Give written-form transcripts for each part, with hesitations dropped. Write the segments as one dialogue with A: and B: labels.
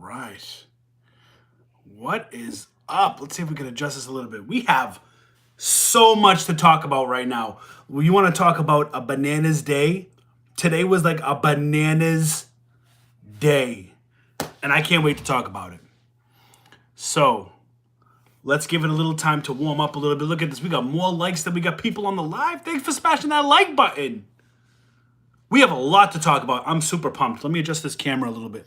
A: right. What is up? Let's see if we can adjust this a little bit. We have so much to talk about right now. You want to talk about a bananas day? Today was like a bananas day. And I can't wait to talk about it. So let's give it a little time to warm up a little bit. Look at this. We got more likes than we got people on the live. Thanks for smashing that like button. We have a lot to talk about. I'm super pumped. Let me adjust this camera a little bit.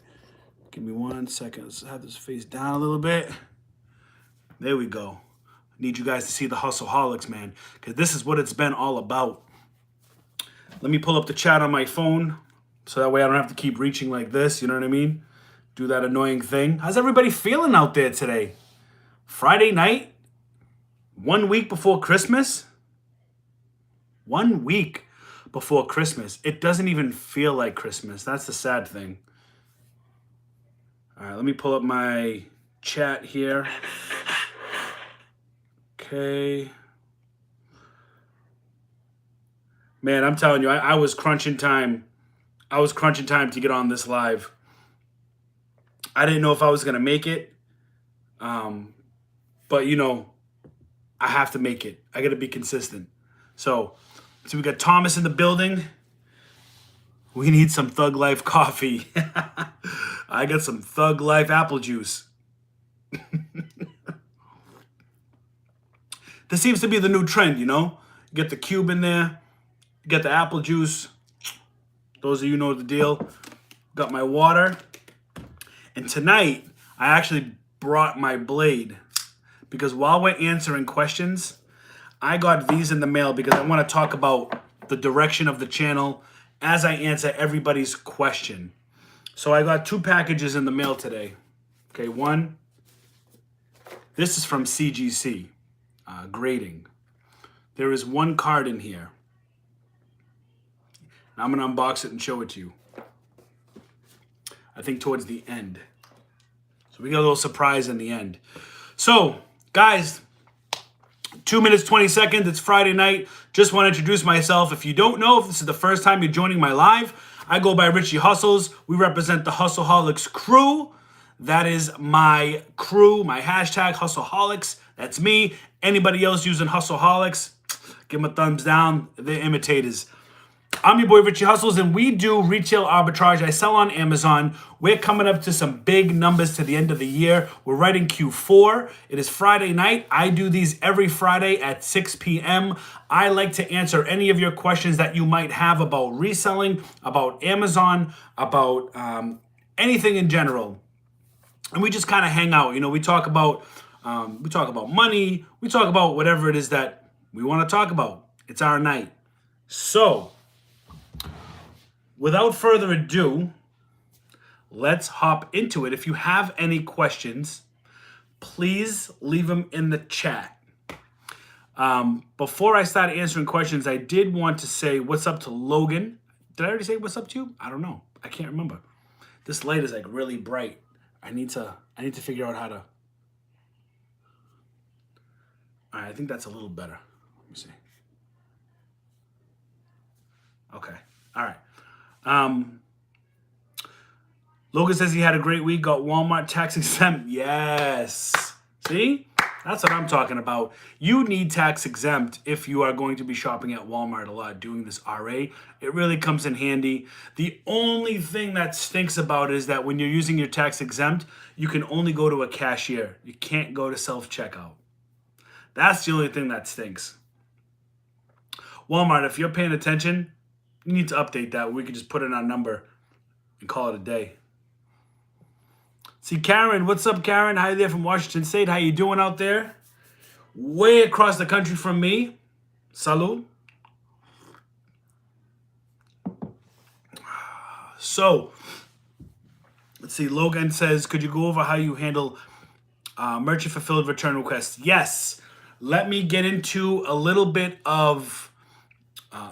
A: Give me 1 second. Let's have this face down a little bit. There we go. Need you guys to see the Hustleholics, man, because this is what it's been all about. Let me pull up the chat on my phone so that way I don't have to keep reaching like this. You know what I mean? Do that annoying thing. How's everybody feeling out there today? Friday night? 1 week before Christmas? 1 week before Christmas. It doesn't even feel like Christmas. That's the sad thing. All right, let me pull up my chat here. Okay. Man, I'm telling you, I was crunching time. I was crunching time to get on this live. I didn't know if I was going to make it. But, you know, I have to make it. I got to be consistent. So we got Thomas in the building. We need some Thug Life coffee. I got some Thug Life apple juice. This seems to be the new trend, you know? Get the cube in there. Get the apple juice. Those of you know the deal. Got my water. And tonight, I actually brought my blade. Because while we're answering questions, I got these in the mail because I want to talk about the direction of the channel as I answer everybody's question. So I got 2 packages in the mail today. Okay, one. This is from CGC, grading. There is 1 card in here. And I'm going to unbox it and show it to you. I think towards the end. So we got a little surprise in the end. So, guys, 2 minutes, 20 seconds. It's Friday night. Just want to introduce myself. If you don't know, if this is the first time you're joining my live, I go by Richie Hustles. We represent the Hustleholics crew. That is my crew, my hashtag Hustleholics. That's me. Anybody else using Hustleholics, give them a thumbs down. They're imitators. I'm your boy Richie Hustles, and we do retail arbitrage. I sell on Amazon. We're coming up to some big numbers to the end of the year. We're right in Q4. It is Friday night. I do these every Friday at 6 p.m. I like to answer any of your questions that you might have about reselling, about Amazon, about anything in general. And we just kind of hang out. You know, we talk about money. We talk about whatever it is that we want to talk about. It's our night. So, without further ado, let's hop into it. If you have any questions, please leave them in the chat. Before I start answering questions, I did want to say what's up to Logan. Did I already say what's up to you? I don't know. I can't remember. This light is like really bright. I need to figure out how to. All right, I think that's a little better. Let me see. Okay. All right. Logan says he had a great week, got Walmart tax exempt. Yes. See? That's what I'm talking about. You need tax exempt if you are going to be shopping at Walmart a lot, doing this RA. It really comes in handy. The only thing that stinks about it is that when you're using your tax exempt, you can only go to a cashier. You can't go to self-checkout. That's the only thing that stinks. Walmart, if you're paying attention, you need to update that. We can just put in our number and call it a day. See, Karen, what's up, Karen? Hi there from Washington State. How you doing out there? Way across the country from me. Salud. So, let's see. Logan says, could you go over how you handle merchant fulfilled return requests? Yes. Let me get into a little bit of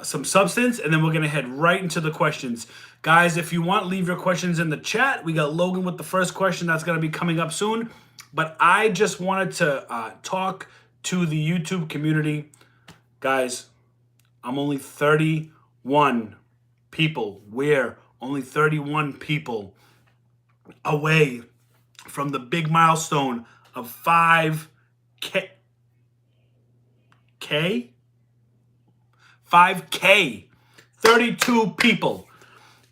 A: some substance, and then we're going to head right into the questions. Guys, if you want, leave your questions in the chat. We got Logan with the first question that's going to be coming up soon. But I just wanted to talk to the YouTube community. Guys, I'm only 31 people. We're only 31 people away from the big milestone of 5K. 5K. 32 people.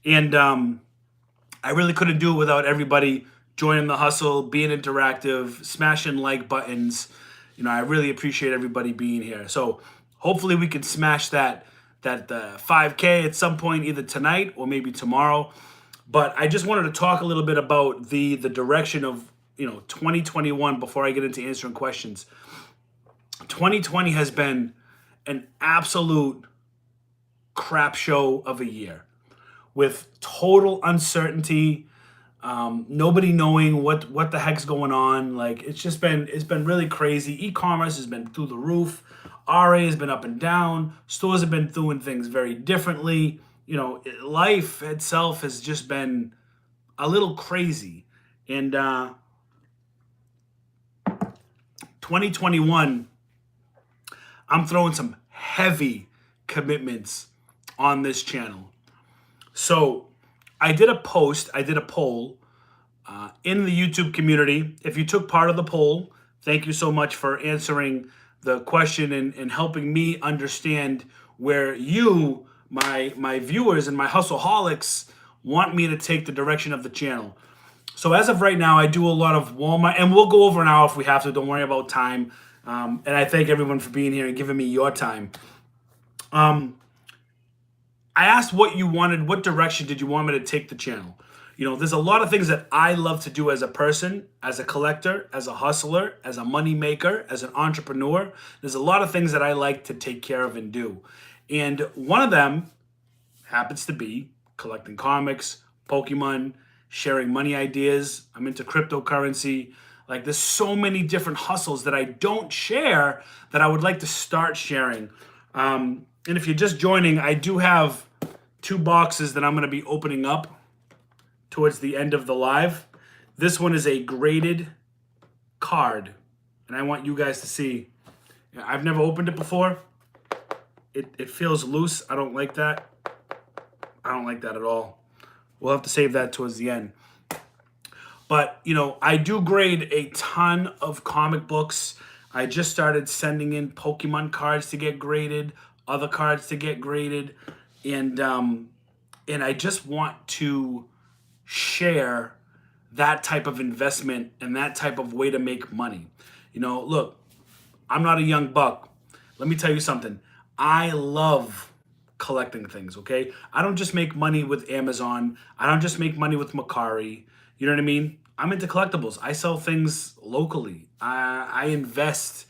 A: And I really couldn't do it without everybody joining the hustle, being interactive, smashing like buttons. You know, I really appreciate everybody being here. So hopefully we can smash that 5K at some point, either tonight or maybe tomorrow. But I just wanted to talk a little bit about the direction of, 2021 before I get into answering questions. 2020 has been an absolute crap show of a year with total uncertainty, nobody knowing what the heck's going on. Like it's been really crazy. E-commerce has been through the roof. RA has been up and down. Stores have been doing things very differently. Life itself has just been a little crazy. And 2021, I'm throwing some heavy commitments on this channel. So I did a poll in the YouTube community. If you took part of the poll, thank you so much for answering the question and helping me understand where you, my viewers and my Hustleholics, want me to take the direction of the channel. So as of right now, I do a lot of Walmart, and we'll go over an hour if we have to. Don't worry about time. And I thank everyone for being here and giving me your time. I asked what you wanted, what direction did you want me to take the channel? There's a lot of things that I love to do as a person, as a collector, as a hustler, as a money maker, as an entrepreneur. There's a lot of things that I like to take care of and do. And one of them happens to be collecting comics, Pokemon, sharing money ideas. I'm into cryptocurrency. Like there's so many different hustles that I don't share that I would like to start sharing. And if you're just joining, I do have 2 boxes that I'm going to be opening up towards the end of the live. This one is a graded card, and I want you guys to see. I've never opened it before. It feels loose. I don't like that. I don't like that at all. We'll have to save that towards the end. But, I do grade a ton of comic books. I just started sending in Pokemon cards to get graded, other cards to get graded, and I just want to share that type of investment and that type of way to make money. Look, I'm not a young buck. Let me tell you something. I love collecting things, okay? I don't just make money with Amazon. I don't just make money with Macari. You know what I mean? I'm into collectibles. I sell things locally. I invest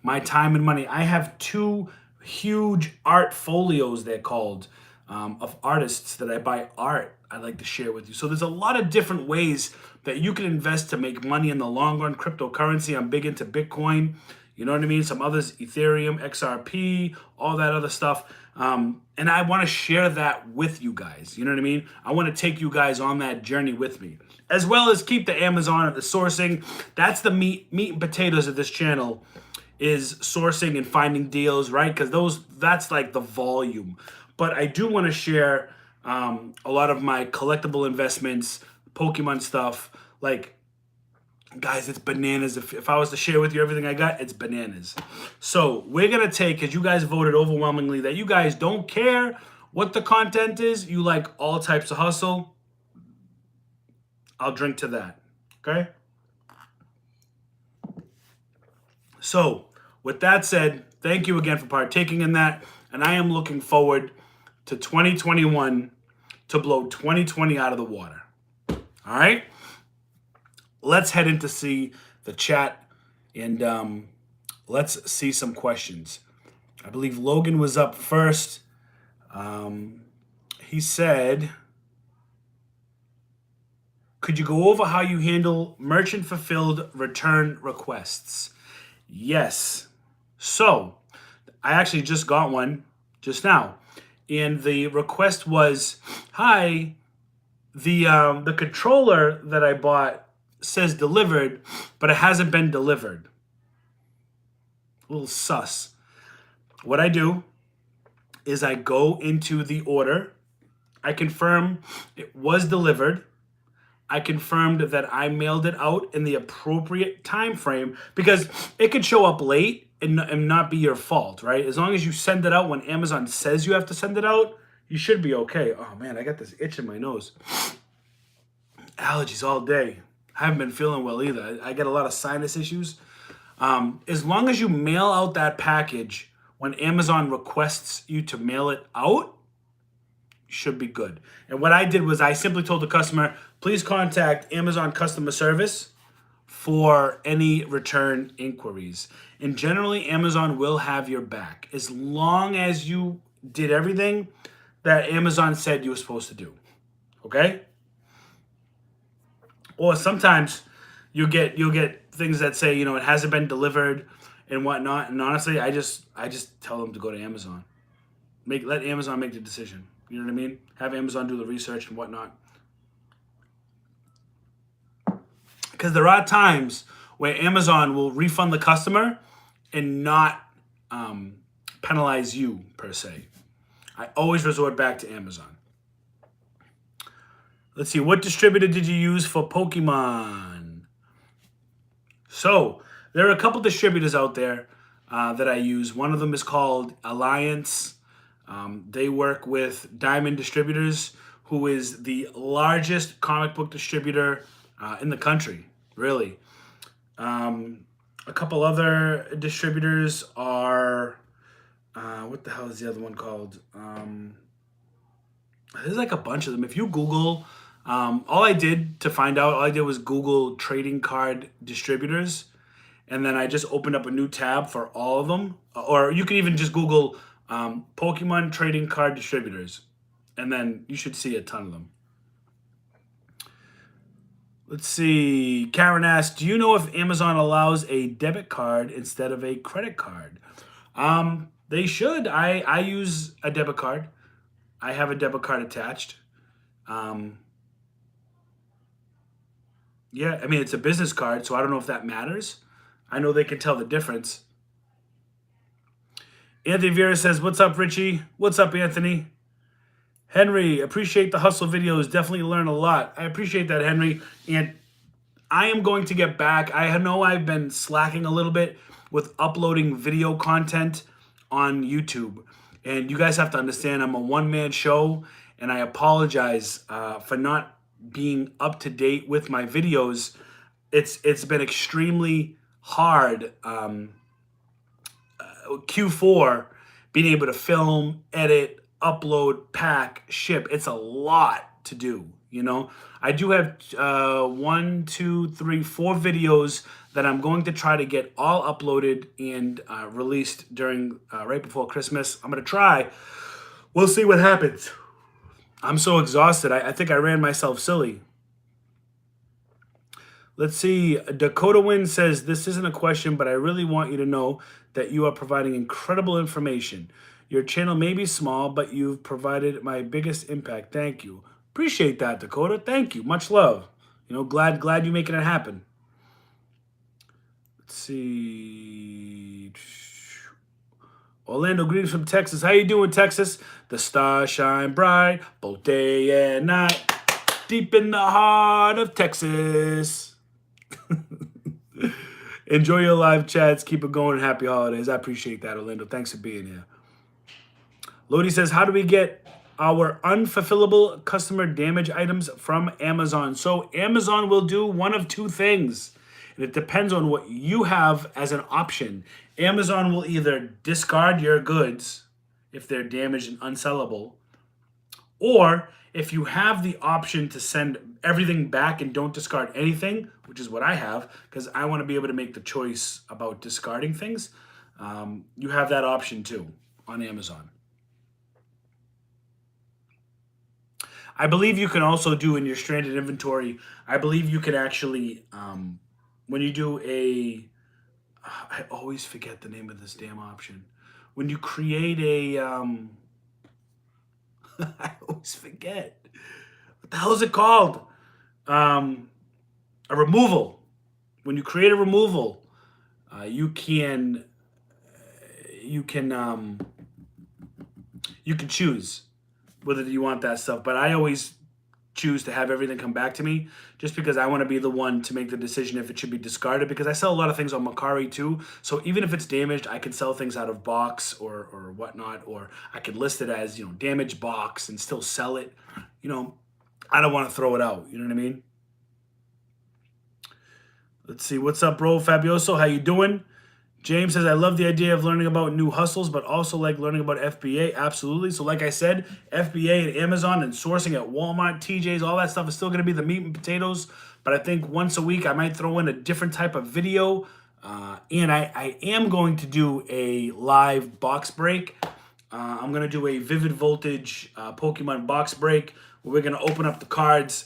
A: my time and money. I have 2 huge art folios, they're called, of artists that I buy art I'd like to share with you. So there's a lot of different ways that you can invest to make money in the long run. Cryptocurrency, I'm big into Bitcoin. You know what I mean? Some others, Ethereum, XRP, all that other stuff. And I want to share that with you guys. You know what I mean? I want to take you guys on that journey with me, as well as keep the Amazon and the sourcing. That's the meat and potatoes of this channel, is sourcing and finding deals, right? Because that's like the volume. But I do want to share a lot of my collectible investments, Pokemon stuff. Like, guys, it's bananas. If I was to share with you everything I got, it's bananas. So we're going to take, because you guys voted overwhelmingly that you guys don't care what the content is. You like all types of hustle. I'll drink to that. Okay? So with that said, thank you again for partaking in that. And I am looking forward to 2021 to blow 2020 out of the water. All right? Let's head in to see the chat, and let's see some questions. I believe Logan was up first. He said, could you go over how you handle merchant fulfilled return requests? Yes. So I actually just got one just now. And the request was, hi, the controller that I bought says delivered, but it hasn't been delivered. A little sus. What I do is I go into the order. I confirm it was delivered. I confirmed that I mailed it out in the appropriate time frame, because it could show up late and not be your fault, right? As long as you send it out when Amazon says you have to send it out, you should be okay. Oh man, I got this itch in my nose. Allergies all day. I haven't been feeling well either. I get a lot of sinus issues. As long as you mail out that package when Amazon requests you to mail it out, should be good. And what I did was I simply told the customer, please contact Amazon customer service for any return inquiries. And generally, Amazon will have your back as long as you did everything that Amazon said you were supposed to do. Okay? Or sometimes you'll get things that say, it hasn't been delivered and whatnot. And honestly, I just tell them to go to Amazon. Let Amazon make the decision. You know what I mean? Have Amazon do the research and whatnot. Because there are times where Amazon will refund the customer and not penalize you, per se. I always resort back to Amazon. Let's see. What distributor did you use for Pokemon? So, there are a couple distributors out there that I use. One of them is called Alliance. They work with Diamond Distributors, who is the largest comic book distributor in the country, really. A couple other distributors are, what the hell is the other one called? There's like a bunch of them. If you Google, all I did was Google trading card distributors, and then I just opened up a new tab for all of them. Or you can even just Google Pokemon trading card distributors, and then you should see a ton of them. Let's see. Karen asked, do you know if Amazon allows a debit card instead of a credit card? They should. I use a debit card. I have a debit card attached. Yeah, I mean, it's a business card, so I don't know if that matters. I know they can tell the difference. Anthony Vera says, what's up, Richie? What's up, Anthony? Henry, appreciate the hustle videos. Definitely learn a lot. I appreciate that, Henry. And I am going to get back. I know I've been slacking a little bit with uploading video content on YouTube. And you guys have to understand, I'm a one-man show, and I apologize for not being up to date with my videos. It's been extremely hard. Q4, being able to film, edit, upload, pack, ship. It's a lot to do, I do have 4 videos that I'm going to try to get all uploaded and released during right before Christmas. I'm going to try. We'll see what happens. I'm so exhausted. I think I ran myself silly. Let's see. Dakota Wynn says, this isn't a question, but I really want you to know that you are providing incredible information. Your channel may be small, but you've provided my biggest impact. Thank you. Appreciate that, Dakota. Thank you. Much love. Glad you're making it happen. Let's see. Orlando, greetings from Texas. How you doing, Texas? The stars shine bright, both day and night, deep in the heart of Texas. Enjoy your live chats. Keep it going. Happy holidays. I appreciate that, Orlando. Thanks for being here. Lodi says, how do we get our unfulfillable customer damage items from Amazon? So Amazon will do one of two things. And it depends on what you have as an option. Amazon will either discard your goods if they're damaged and unsellable, or if you have the option to send everything back and don't discard anything, which is what I have, because I want to be able to make the choice about discarding things, you have that option too on Amazon. I believe you can also do in your stranded inventory, I believe you can actually, when you do I always forget the name of this damn option. When you create a, I always forget. What the hell is it called? A removal. When you create a removal, you can choose whether you want that stuff. But I always choose to have everything come back to me, just because I want to be the one to make the decision if it should be discarded, because I sell a lot of things on Mercari too. So even if it's damaged, I can sell things out of box or whatnot, or I could list it as, damaged box and still sell it. I don't want to throw it out. You know what I mean? Let's see. What's up, bro? Fabioso, how you doing? James says, I love the idea of learning about new hustles, but also like learning about FBA. Absolutely. So like I said, FBA and Amazon and sourcing at Walmart, TJ's, all that stuff is still going to be the meat and potatoes. But I think once a week I might throw in a different type of video. And I am going to do a live box break. I'm going to do a Vivid Voltage Pokemon box break where we're going to open up the cards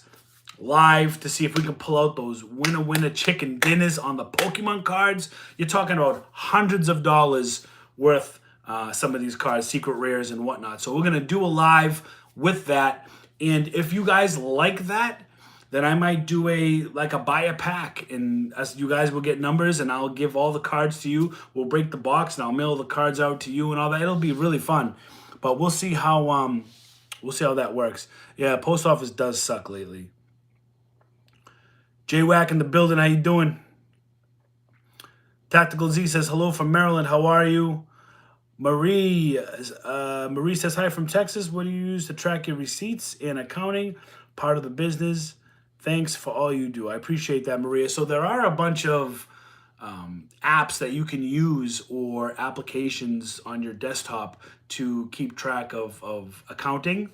A: live to see if we can pull out those winner chicken dinners on the Pokemon cards. You're talking about hundreds of dollars worth some of these cards, secret rares and whatnot. So we're going to do a live with that. And if you guys like that, then I might do a buy a pack, and as you guys will get numbers and I'll give all the cards to you. We'll break the box and I'll mail the cards out to you and all that. It'll be really fun. But we'll see how that works. Yeah, post office does suck lately. J-Wack in the building, how you doing? Tactical Z says, hello from Maryland, how are you? Marie says, hi from Texas. What do you use to track your receipts and accounting? Part of the business. Thanks for all you do. I appreciate that, Maria. So there are a bunch of apps that you can use or applications on your desktop to keep track of accounting.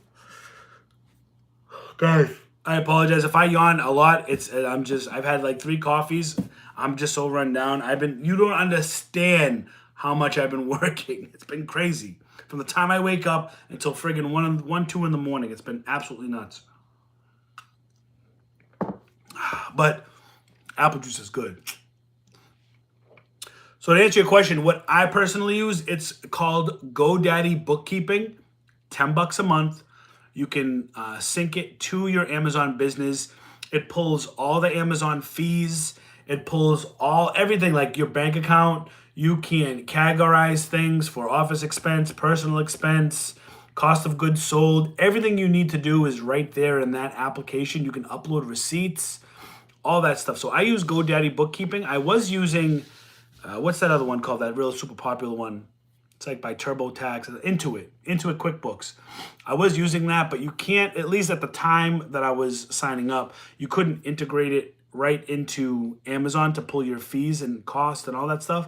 A: Guys, I apologize if I yawn a lot. I've had like 3 coffees. I'm just so run down. You don't understand how much I've been working. It's been crazy. From the time I wake up until friggin' 1, 2 in the morning. It's been absolutely nuts. But apple juice is good. So to answer your question, what I personally use, it's called GoDaddy Bookkeeping, $10 a month. You can sync it to your Amazon business. It pulls all the Amazon fees. It pulls everything like your bank account. You can categorize things for office expense, personal expense, cost of goods sold. Everything you need to do is right there in that application. You can upload receipts, all that stuff. So I use GoDaddy Bookkeeping. I was using, what's that other one called? That real super popular one. It's like by TurboTax, Intuit QuickBooks. I was using that, but you can't, at least at the time that I was signing up, you couldn't integrate it right into Amazon to pull your fees and cost and all that stuff.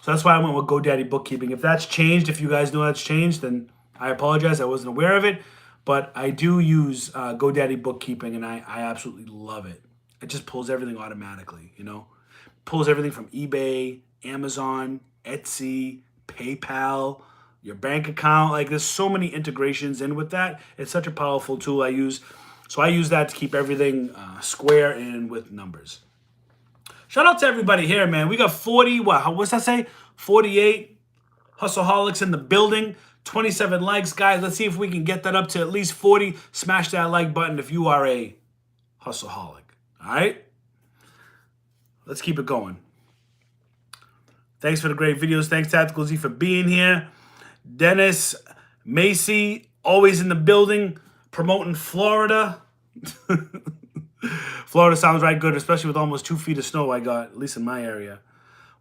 A: So that's why I went with GoDaddy Bookkeeping. If that's changed, if you guys know that's changed, then I apologize. I wasn't aware of it, but I do use GoDaddy Bookkeeping, and I absolutely love it. It just pulls everything automatically, Pulls everything from eBay, Amazon, Etsy, PayPal, your bank account. Like, there's so many integrations in with that. It's such a powerful tool I use. So I use that to keep everything square and with numbers. Shout out to everybody here, man. We got 40, what's that say? 48 Hustleholics in the building. 27 likes, guys. Let's see if we can get that up to at least 40. Smash that like button if you are a Hustleholic. All right? Let's keep it going. Thanks for the great videos. Thanks, Tactical Z, for being here. Dennis Macy, always in the building, promoting Florida. Florida sounds right good, especially with almost 2 feet of snow I got, at least in my area.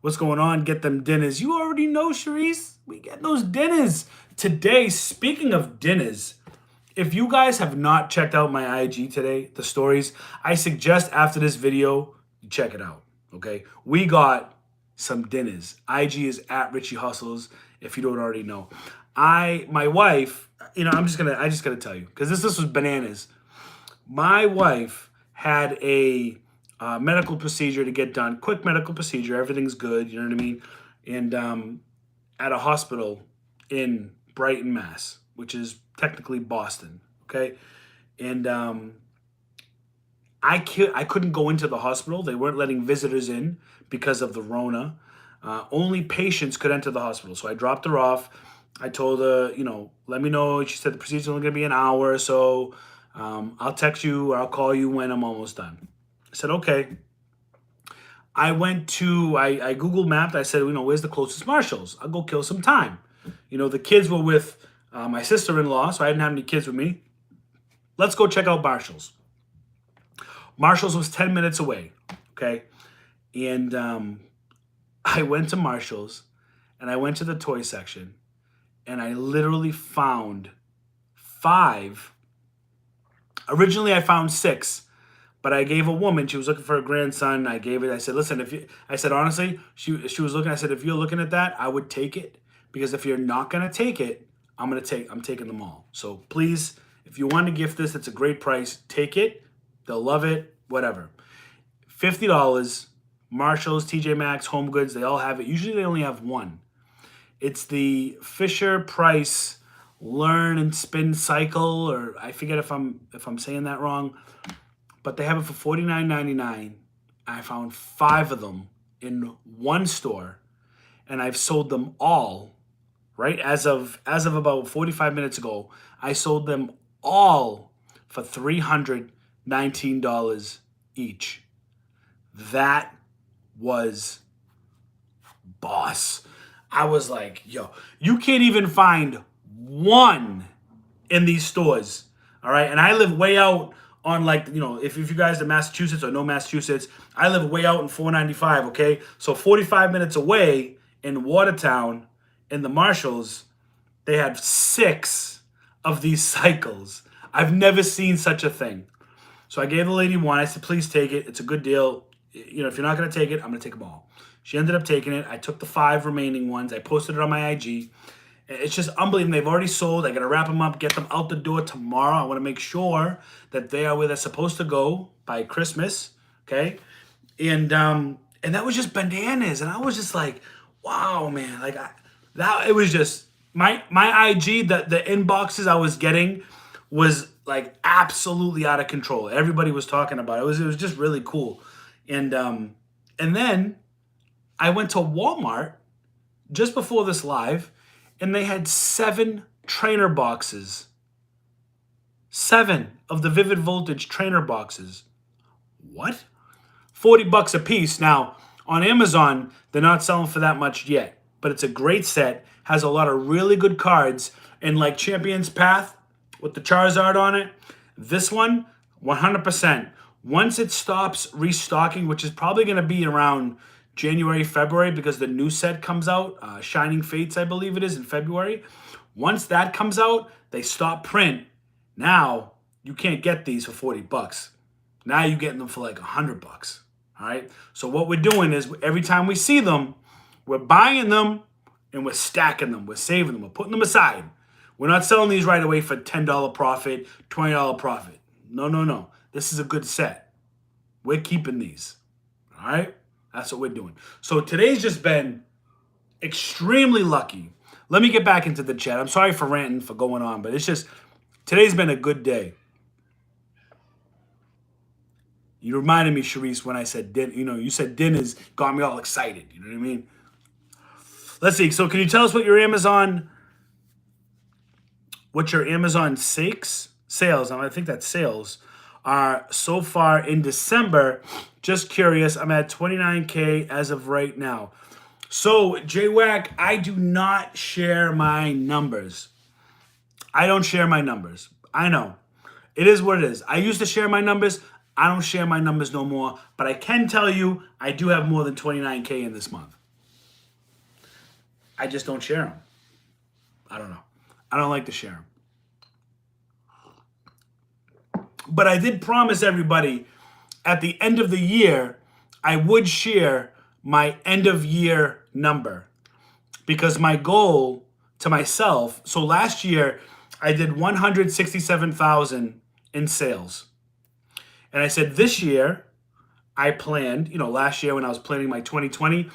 A: What's going on? Get them dinners. You already know, Sharice. We get those dinners. Today, speaking of dinners, if you guys have not checked out my IG today, the stories, I suggest after this video, you check it out, okay? We got some dinners. IG is at Richie Hustles, if you don't already know. My wife, I just gotta tell you, because this was bananas. My wife had a medical procedure to get done, quick medical procedure, everything's good, you know what I mean? And at a hospital in Brighton, Mass, which is technically Boston, okay? And I couldn't go into the hospital. They weren't letting visitors in because of the Rona. Only patients could enter the hospital. So I dropped her off. I told her, let me know. She said the procedure's only going to be an hour or so. I'll text you or I'll call you when I'm almost done. I said, okay. I Google mapped. I said, where's the closest Marshalls? I'll go kill some time. The kids were with my sister-in-law, so I didn't have any kids with me. let's go check out Marshall's. Marshall's was 10 minutes away, okay? And I went to Marshall's, and I went to the toy section, and I literally found 5. Originally, I found 6, but I gave a woman, she was looking for a grandson. I gave it, I said, listen, I said, honestly, she was looking, I said, if you're looking at that, I would take it, because if you're not going to take it, I'm taking them all. So please, if you want to gift this, it's a great price. Take it. They'll love it, whatever. $50, Marshalls, TJ Maxx, Home Goods, they all have it. Usually they only have one. It's the Fisher Price Learn and Spin Cycle, or I forget if I'm saying that wrong, but they have it for $49.99. I found 5 of them in one store, and I've sold them all, right? As of about 45 minutes ago, I sold them all for $319 each. That was boss. I was like, yo, you can't even find one in these stores, all right? And I live way out on, like, you know, if you guys are Massachusetts or know Massachusetts, I live way out in 495, okay? So 45 minutes away in Watertown, in the Marshalls, they had 6 of these cycles. I've never seen such a thing. So I gave the lady one. I said, please take it. It's a good deal. You know, if you're not going to take it, I'm going to take them all. She ended up taking it. I took the 5 remaining ones. I posted it on my IG. It's just unbelievable. They've already sold. I got to wrap them up, get them out the door tomorrow. I want to make sure that they are where they're supposed to go by Christmas, okay? And that was just bananas. And I was just like, wow, man. Like, it was just, my IG, the inboxes I was getting was like absolutely out of control. Everybody was talking about it. It was just really cool. And then I went to Walmart just before this live, and they had 7 trainer boxes. 7 of the Vivid Voltage trainer boxes. What? $40 a piece. Now, on Amazon, they're not selling for that much yet, but it's a great set. Has a lot of really good cards, and like Champion's Path with the Charizard on it. This one, 100%. Once it stops restocking, which is probably going to be around January, February, because the new set comes out, Shining Fates, I believe it is, in February. Once that comes out, they stop print. Now, you can't get these for $40. Now you're getting them for like $100. All right? So what we're doing is every time we see them, we're buying them and we're stacking them. We're saving them. We're putting them aside. We're not selling these right away for $10 profit, $20 profit. No. This is a good set. We're keeping these. All right? That's what we're doing. So today's just been extremely lucky. Let me get back into the chat. I'm sorry for ranting, for going on, but it's just, today's been a good day. You reminded me, Sharice, when I said din. You know, you said dinner's got me all excited. You know what I mean? Let's see. So can you tell us what your Amazon sales, I think that's sales, are so far in December? Just curious. I'm at 29K as of right now. So, J-Wack, I do not share my numbers. I don't share my numbers. I know. It is what it is. I used to share my numbers. I don't share my numbers no more. But I can tell you, I do have more than 29K in this month. I just don't share them. I don't know. I don't like to share them. But I did promise everybody at the end of the year, I would share my end of year number, because my goal to myself, so last year I did 167,000 in sales. And I said this year I planned, last year when I was planning my 2020,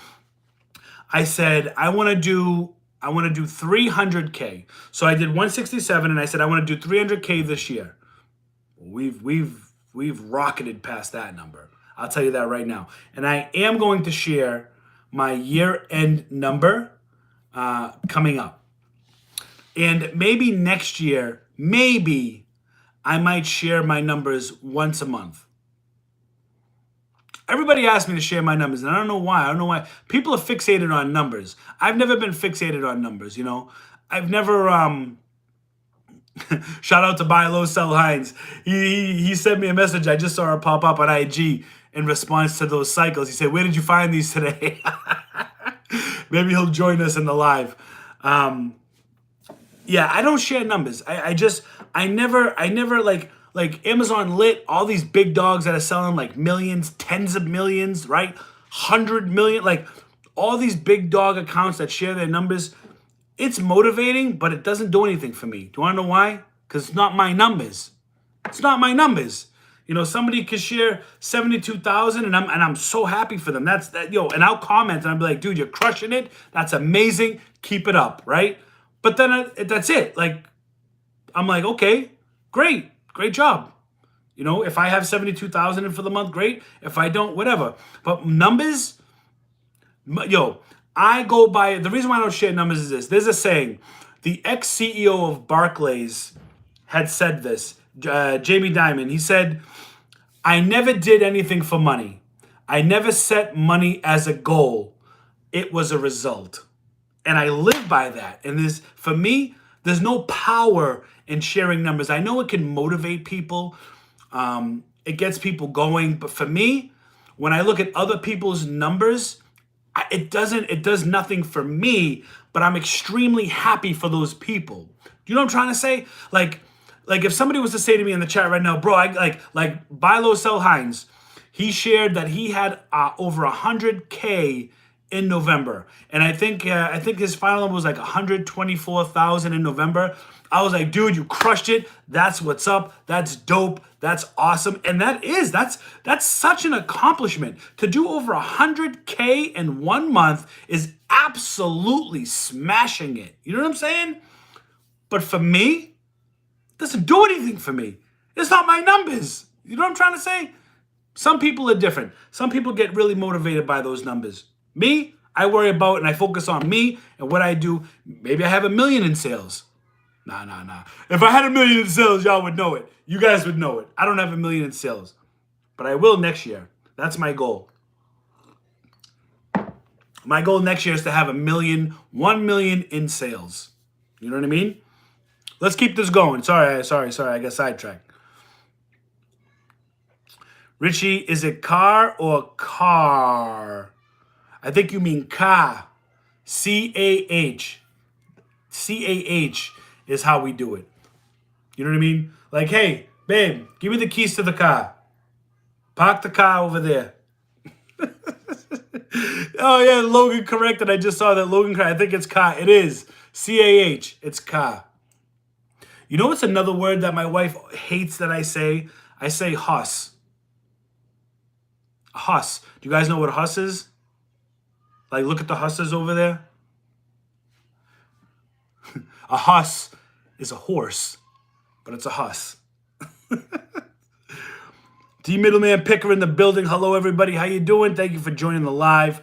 A: I said I want to do 300K. So I did 167 and I said I want to do 300K this year. We've rocketed past that number. I'll tell you that right now. And I am going to share my year-end number coming up. And maybe next year, I might share my numbers once a month. Everybody asks me to share my numbers, and I don't know why. People are fixated on numbers. I've never been fixated on numbers, I've never, Shout out to Buy Low, Sell Hines. He sent me a message. I just saw it pop up on IG in response to those cycles. He said, "Where did you find these today?" Maybe he'll join us in the live. Yeah, I don't share numbers. I never like Amazon Lit, all these big dogs that are selling like millions, tens of millions, right? 100 million, like all these big dog accounts that share their numbers. It's motivating, but it doesn't do anything for me. Do you want to know why? Because it's not my numbers. It's not my numbers. You know, somebody could share 72,000 and I'm so happy for them. That's that, yo, and I'll comment and I'll be like, dude, you're crushing it. That's amazing. Keep it up, right? But then that's it. Like, I'm like, okay, great job. You know, if I have 72,000 in for the month, great. If I don't, whatever. But numbers, yo, I go by, the reason why I don't share numbers is this. There's a saying. The ex-CEO of Barclays had said this, Jamie Dimon. He said, "I never did anything for money. I never set money as a goal. It was a result." And I live by that. And for me, there's no power in sharing numbers. I know it can motivate people. It gets people going. But for me, when I look at other people's numbers, it does nothing for me, but I'm extremely happy for those people. You know what I'm trying to say? Like if somebody was to say to me in the chat right now, bro, I like Buy Low, Sell Hines, he shared that he had over 100K in November, and I think his final number was like 124,000 in November. I was like, dude, you crushed it. That's what's up. That's dope. That's awesome. And that's such an accomplishment. To do over 100K in 1 month is absolutely smashing it. You know what I'm saying? But for me, it doesn't do anything for me. It's not my numbers. You know what I'm trying to say? Some people are different. Some people get really motivated by those numbers. Me, I worry about and I focus on me and what I do. Maybe I have 1 million in sales. Nah. If I had 1 million in sales, y'all would know it. You guys would know it. I don't have 1 million in sales, but I will next year. That's my goal. My goal next year is to have 1 million in sales. You know what I mean? Let's keep this going. Sorry. I got sidetracked. Richie, is it car or car? I think you mean car. C-A-H. C-A-H is how we do it. You know what I mean? Like, hey, babe, give me the keys to the car. Park the car over there. Oh, yeah, Logan corrected. I just saw that Logan corrected. I think it's car. It is. C-A-H. It's car. You know what's another word that my wife hates that I say? I say huss. Huss. Do you guys know what huss is? Like, look at the husses over there. A huss is a horse, but it's a huss. D Middleman Picker in the building. Hello, everybody. How you doing? Thank you for joining the live.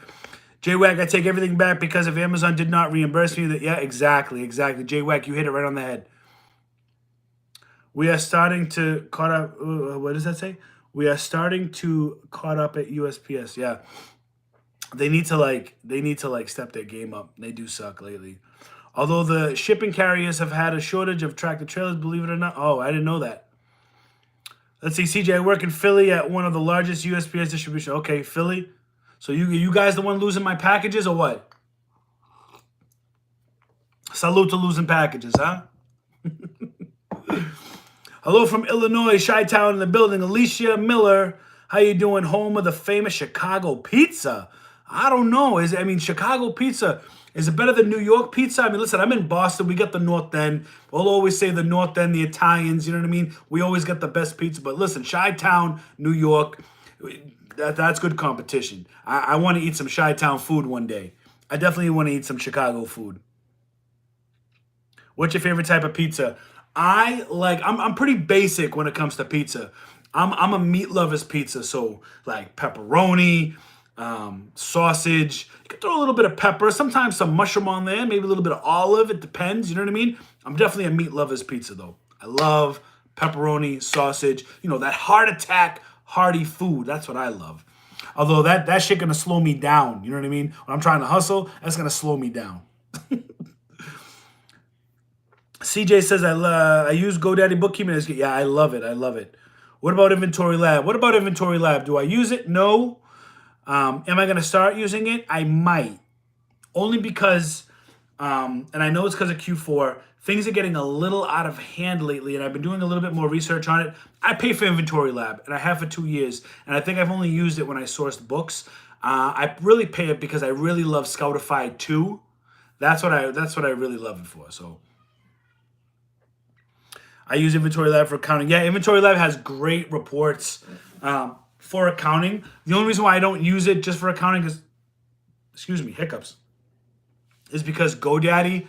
A: J-Wack, I take everything back because if Amazon did not reimburse me, yeah, exactly. J-Wack, you hit it right on the head. We are starting to caught up. What does that say? We are starting to caught up at USPS. Yeah. They need to step their game up. They do suck lately. Although the shipping carriers have had a shortage of tractor trailers, believe it or not. Oh, I didn't know that. Let's see, CJ, I work in Philly at one of the largest USPS distribution. Okay, Philly. So you guys the one losing my packages or what? Salute to losing packages, huh? Hello from Illinois, Chi-Town in the building. Alicia Miller, how you doing? Home of the famous Chicago pizza. I don't know. Chicago pizza, is it better than New York pizza? I mean, listen, I'm in Boston. We got the North End. We'll always say the North End, the Italians, you know what I mean? We always get the best pizza. But listen, Chi-Town, New York, that's good competition. I want to eat some Chi-Town food one day. I definitely want to eat some Chicago food. What's your favorite type of pizza? I'm pretty basic when it comes to pizza. I'm a meat lover's pizza, so like pepperoni, sausage. You can throw a little bit of pepper, sometimes some mushroom on there, maybe a little bit of olive. It depends, you know what I mean? I'm definitely a meat lover's pizza, though. I love pepperoni, sausage, that heart attack, hearty food. That's what I love. Although that shit gonna slow me down, you know what I mean? When I'm trying to hustle, that's gonna slow me down. CJ says, I use GoDaddy bookkeeping. Yeah, I love it. I love it. What about Inventory Lab? What about Inventory Lab? Do I use it? No. Am I going to start using it? I might. Only because, and I know it's because of Q4, things are getting a little out of hand lately, and I've been doing a little bit more research on it. I pay for Inventory Lab, and I have for 2 years, and I think I've only used it when I sourced books. I really pay it because I really love Scoutify 2. That's what I really love it for. So I use Inventory Lab for accounting. Yeah, Inventory Lab has great reports for accounting. The only reason why I don't use it just for accounting is, excuse me, hiccups, is because GoDaddy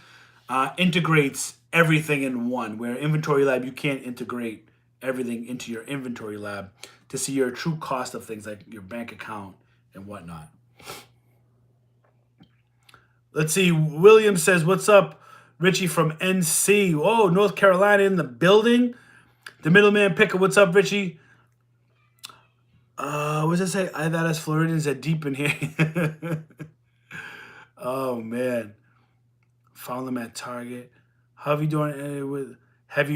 A: integrates everything in one, where Inventory Lab, you can't integrate everything into your Inventory Lab to see your true cost of things like your bank account and whatnot. Let's see. William says, what's up, Richie from NC? Oh, North Carolina in the building. The middleman picker. What's up, Richie? What does it say? I thought us Floridians are deep in here. Oh, man. Found them at Target. Have you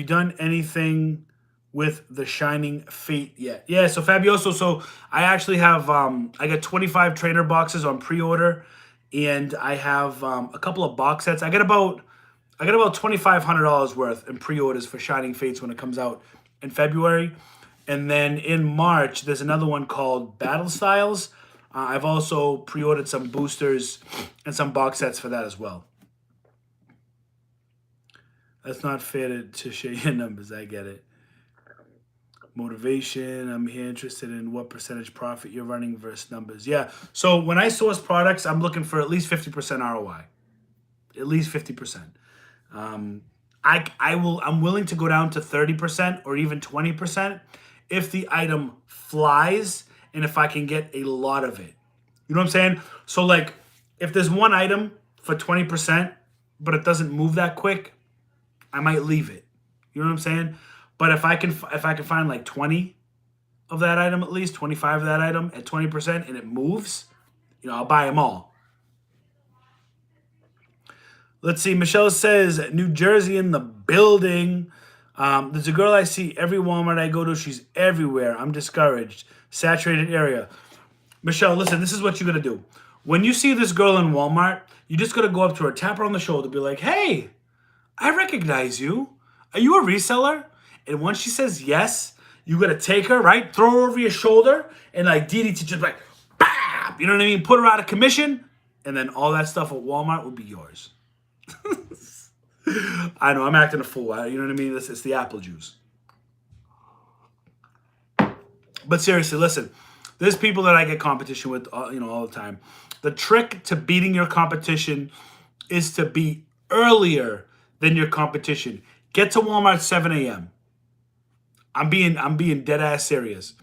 A: done anything with the Shining Fate yet? Yeah, so Fabioso, so I actually have, I got 25 trainer boxes on pre-order, and I have a couple of box sets. I got about $2,500 worth in pre-orders for Shining Fates when it comes out in February. And then in March, there's another one called Battle Styles. I've also pre-ordered some boosters and some box sets for that as well. That's not fair to share your numbers. I get it. Motivation. I'm here interested in what percentage profit you're running versus numbers. Yeah. So when I source products, I'm looking for at least 50% ROI. At least 50%. I'm willing to go down to 30% or even 20% if the item flies and if I can get a lot of it. You know what I'm saying? So like if there's one item for 20%, but it doesn't move that quick, I might leave it. You know what I'm saying? But if I can find like 20 of that item, at least 25 of that item at 20% and it moves, I'll buy them all. Let's see. Michelle says, New Jersey in the building. There's a girl I see every Walmart I go to. She's everywhere. I'm discouraged. Saturated area. Michelle, listen, this is what you got to do. When you see this girl in Walmart, you just got to go up to her, tap her on the shoulder, be like, hey, I recognize you. Are you a reseller? And once she says yes, you got to take her, right? Throw her over your shoulder and like DDT, just like, bam! You know what I mean? Put her out of commission. And then all that stuff at Walmart will be yours. I know, I'm acting a fool. You know what I mean? It's the apple juice. But seriously, listen. There's people that I get competition with, all the time. The trick to beating your competition is to be earlier than your competition. Get to Walmart at 7 a.m. I'm being dead ass serious.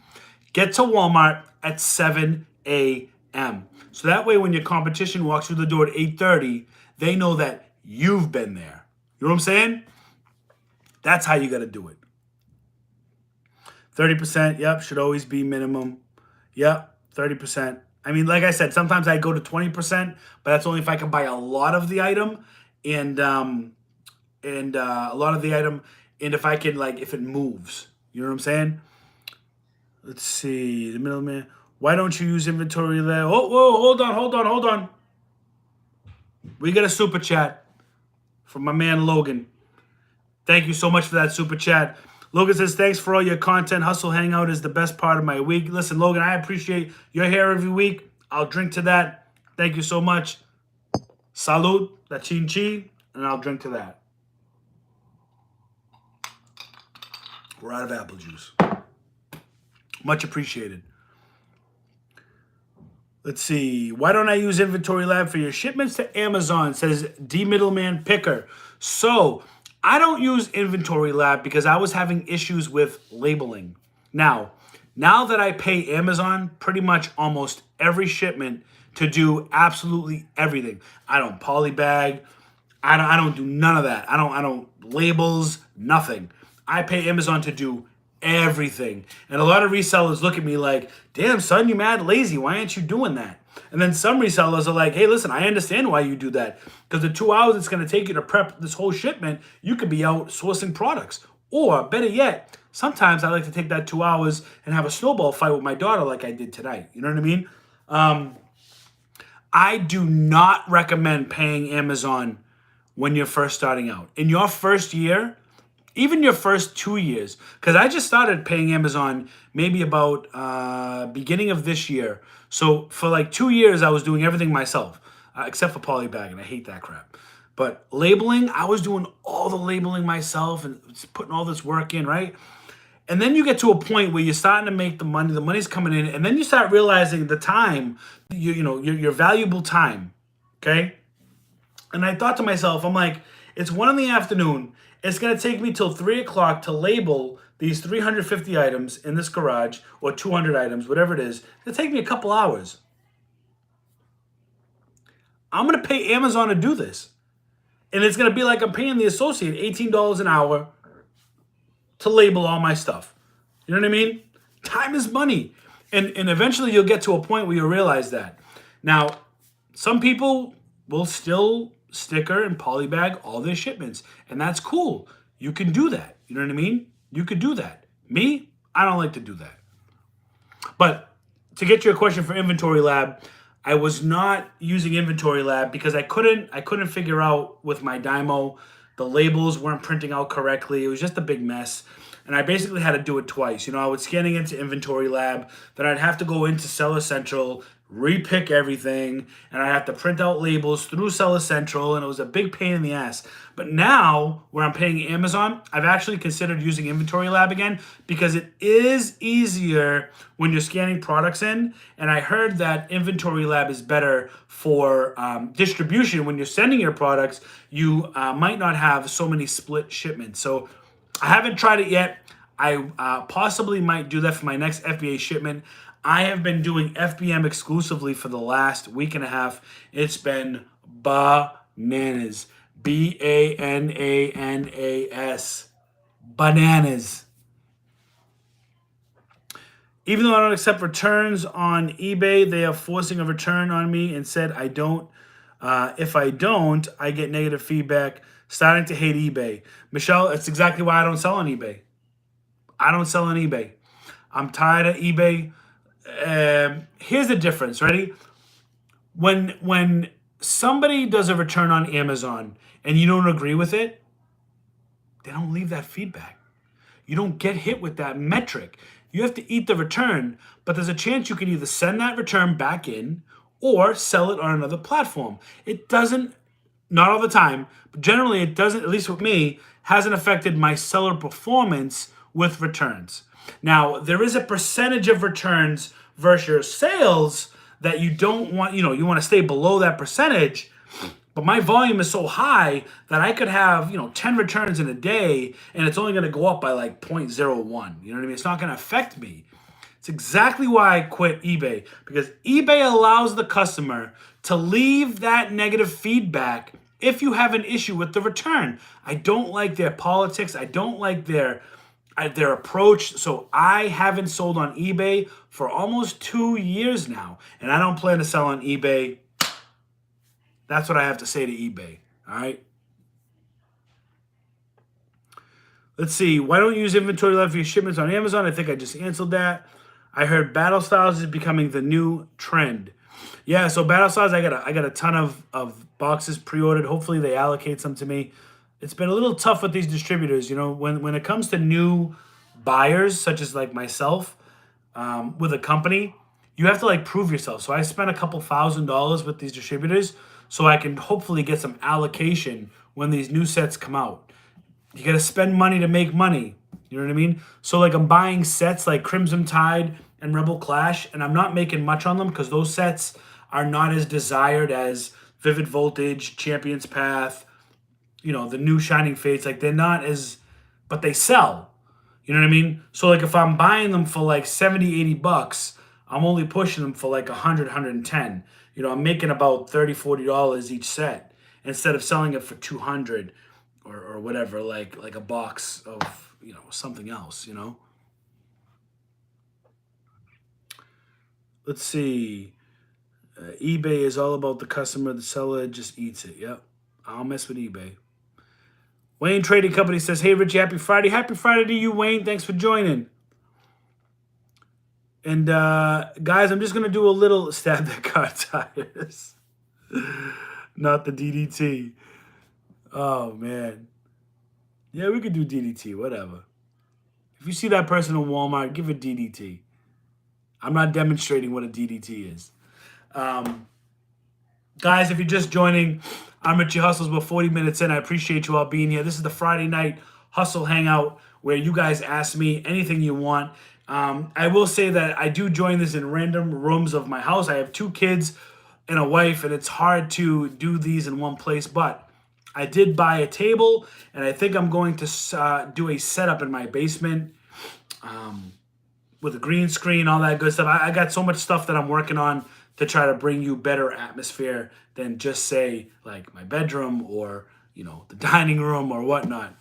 A: Get to Walmart at 7 a.m. So that way when your competition walks through the door at 8:30, they know that you've been there. You know what I'm saying? That's how you got to do it. 30%, yep, should always be minimum. Yep, 30%. I mean, like I said, sometimes I go to 20%, but that's only if I can buy a lot of the item and a lot of the item, and if I can, like, if it moves. You know what I'm saying? Let's see, the middleman. Why don't you use Inventory Lab? Oh, whoa, hold on. We got a super chat from my man Logan. Thank you so much for that super chat. Logan says, thanks for all your content. Hustle Hangout is the best part of my week. Listen, Logan, I appreciate your hair every week. I'll drink to that. Thank you so much. Salud, la chin chin, and I'll drink to that. We're out of apple juice. Much appreciated. Let's see. Why don't I use Inventory Lab for your shipments to Amazon? Says D Middleman Picker. So I don't use Inventory Lab because I was having issues with labeling. Now that I pay Amazon pretty much almost every shipment to do absolutely everything. I don't polybag. I don't do none of that. I don't labels, nothing. I pay Amazon to do everything. And a lot of resellers look at me like, damn, son, you mad lazy. Why aren't you doing that? And then some resellers are like, hey, listen, I understand why you do that. Because the 2 hours it's going to take you to prep this whole shipment, you could be out sourcing products. Or better yet, sometimes I like to take that 2 hours and have a snowball fight with my daughter like I did tonight. You know what I mean? I do not recommend paying Amazon when you're first starting out. In your first year, even your first 2 years, because I just started paying Amazon maybe about beginning of this year. So for like 2 years, I was doing everything myself, except for polybagging. I hate that crap. But labeling, I was doing all the labeling myself and putting all this work in, right? And then you get to a point where you're starting to make the money's coming in, and then you start realizing the time, your valuable time, okay? And I thought to myself, I'm like, it's 1 in the afternoon. It's going to take me till 3 o'clock to label these 350 items in this garage, or 200 items, whatever it is. It'll take me a couple hours. I'm going to pay Amazon to do this. And it's going to be like I'm paying the associate $18 an hour to label all my stuff. You know what I mean? Time is money. And eventually you'll get to a point where you'll realize that. Now, some people will still sticker and polybag all their shipments. And that's cool. You can do that. You know what I mean? You could do that. Me, I don't like to do that. But to get your question for Inventory Lab, I was not using Inventory Lab because I couldn't figure out with my Dymo. The labels weren't printing out correctly. It was just a big mess. And I basically had to do it twice. I would scan into Inventory Lab, then I'd have to go into Seller Central, repick everything, and I have to print out labels through Seller Central, and it was a big pain in the ass. But now, where I'm paying Amazon, I've actually considered using Inventory Lab again because it is easier when you're scanning products in, and I heard that Inventory Lab is better for distribution. When you're sending your products, you might not have so many split shipments. So I haven't tried it yet. I possibly might do that for my next FBA shipment. I have been doing FBM exclusively for the last week and a half. It's been bananas. Bananas. Bananas. Even though I don't accept returns on eBay, they are forcing a return on me and said I don't. If I don't, I get negative feedback. Starting to hate eBay. Michelle, that's exactly why I don't sell on eBay. I don't sell on eBay. I'm tired of eBay. Here's the difference. Ready? When somebody does a return on Amazon and you don't agree with it, they don't leave that feedback. You don't get hit with that metric. You have to eat the return, but there's a chance you can either send that return back in or sell it on another platform. It doesn't, not all the time, but generally it doesn't, at least with me, hasn't affected my seller performance with returns. Now, there is a percentage of returns versus your sales that you don't want, you want to stay below that percentage, but my volume is so high that I could have, 10 returns in a day and it's only going to go up by like 0.01. You know what I mean? It's not going to affect me. It's exactly why I quit eBay, because eBay allows the customer to leave that negative feedback if you have an issue with the return. I don't like their politics. I don't like their approach. So I haven't sold on eBay for almost 2 years now, and I don't plan to sell on eBay. That's what I have to say to eBay. All right. Let's see. Why don't you use Inventory Lab for your shipments on Amazon? I think I just answered that. I heard Battle Styles is becoming the new trend. Yeah, so Battle Styles, I got a ton of boxes pre-ordered. Hopefully they allocate some to me. It's been a little tough with these distributors. When it comes to new buyers, such as like myself, with a company, you have to like prove yourself. So I spent a couple $1,000s with these distributors so I can hopefully get some allocation when these new sets come out. You got to spend money to make money. You know what I mean? So like I'm buying sets like Crimson Tide and Rebel Clash, and I'm not making much on them because those sets are not as desired as Vivid Voltage, Champion's Path, the new Shining Fates. Like they're not as, but they sell. You know what I mean? So like if I'm buying them for like 70, 80 bucks, I'm only pushing them for like 100, 110. I'm making about $30, $40 each set instead of selling it for 200 or whatever, like a box of, something else, Let's see. eBay is all about the customer. The seller just eats it. Yep. I'll mess with eBay. Wayne Trading Company says, hey, Richie, happy Friday. Happy Friday to you, Wayne. Thanks for joining. And guys, I'm just going to do a little stab that car tires. Not the DDT. Oh, man. Yeah, we could do DDT, whatever. If you see that person in Walmart, give it DDT. I'm not demonstrating what a DDT is. Guys, if you're just joining, I'm Richie Hustles. We're 40 minutes in. I appreciate you all being here. This is the Friday night Hustle Hangout where you guys ask me anything you want. I will say that I do join this in random rooms of my house. I have 2 kids and a wife, and it's hard to do these in one place, but I did buy a table, and I think I'm going to do a setup in my basement with a green screen, all that good stuff. I got so much stuff that I'm working on to try to bring you better atmosphere than just, say, like my bedroom or, you know, the dining room or whatnot.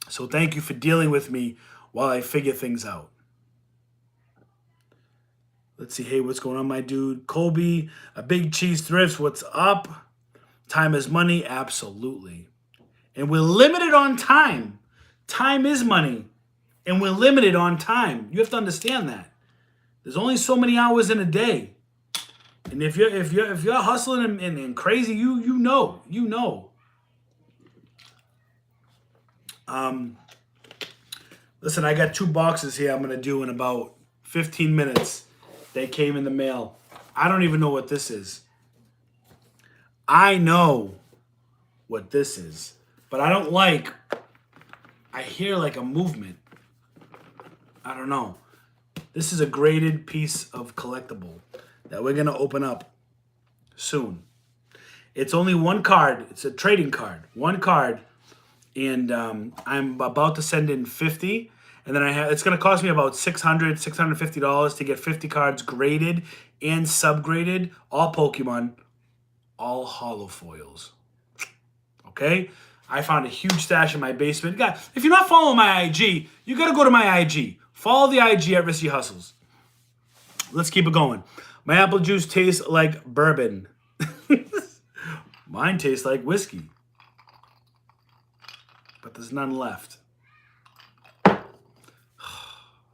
A: So thank you for dealing with me while I figure things out. Let's see. Hey, what's going on, my dude? Colby, a big cheese thrifts. What's up? Time is money. Absolutely. And we're limited on time. Time is money. And we're limited on time. You have to understand that. There's only so many hours in a day. And if you're hustling and crazy, you know. Listen, I got 2 boxes here I'm going to do in about 15 minutes. They came in the mail. I don't even know what this is. I know what this is, but I don't like, I hear like a movement. I don't know. This is a graded piece of collectible that we're going to open up soon. It's only 1 card. It's a trading card. 1 card. And I'm about to send in 50. And then it's going to cost me about $650 to get 50 cards graded and subgraded. All Pokemon. All hollow foils. Okay? I found a huge stash in my basement. God, if you're not following my IG, you got to go to my IG. Follow the IG at Richie Hustles. Let's keep it going. My apple juice tastes like bourbon. Mine tastes like whiskey. But there's none left.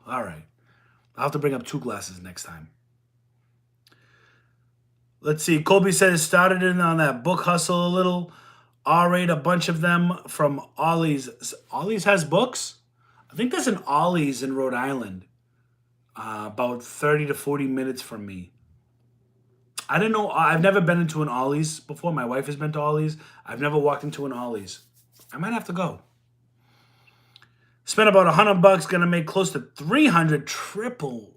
A: All right. I'll have to bring up 2 glasses next time. Let's see. Colby says, started in on that book hustle a little. R-rate a bunch of them from Ollie's. Ollie's has books? I think there's an Ollie's in Rhode Island. About 30 to 40 minutes from me. I didn't know. I've never been into an Ollie's before. My wife has been to Ollie's. I've never walked into an Ollie's. I might have to go. Spent about $100. Gonna make close to 300. Triple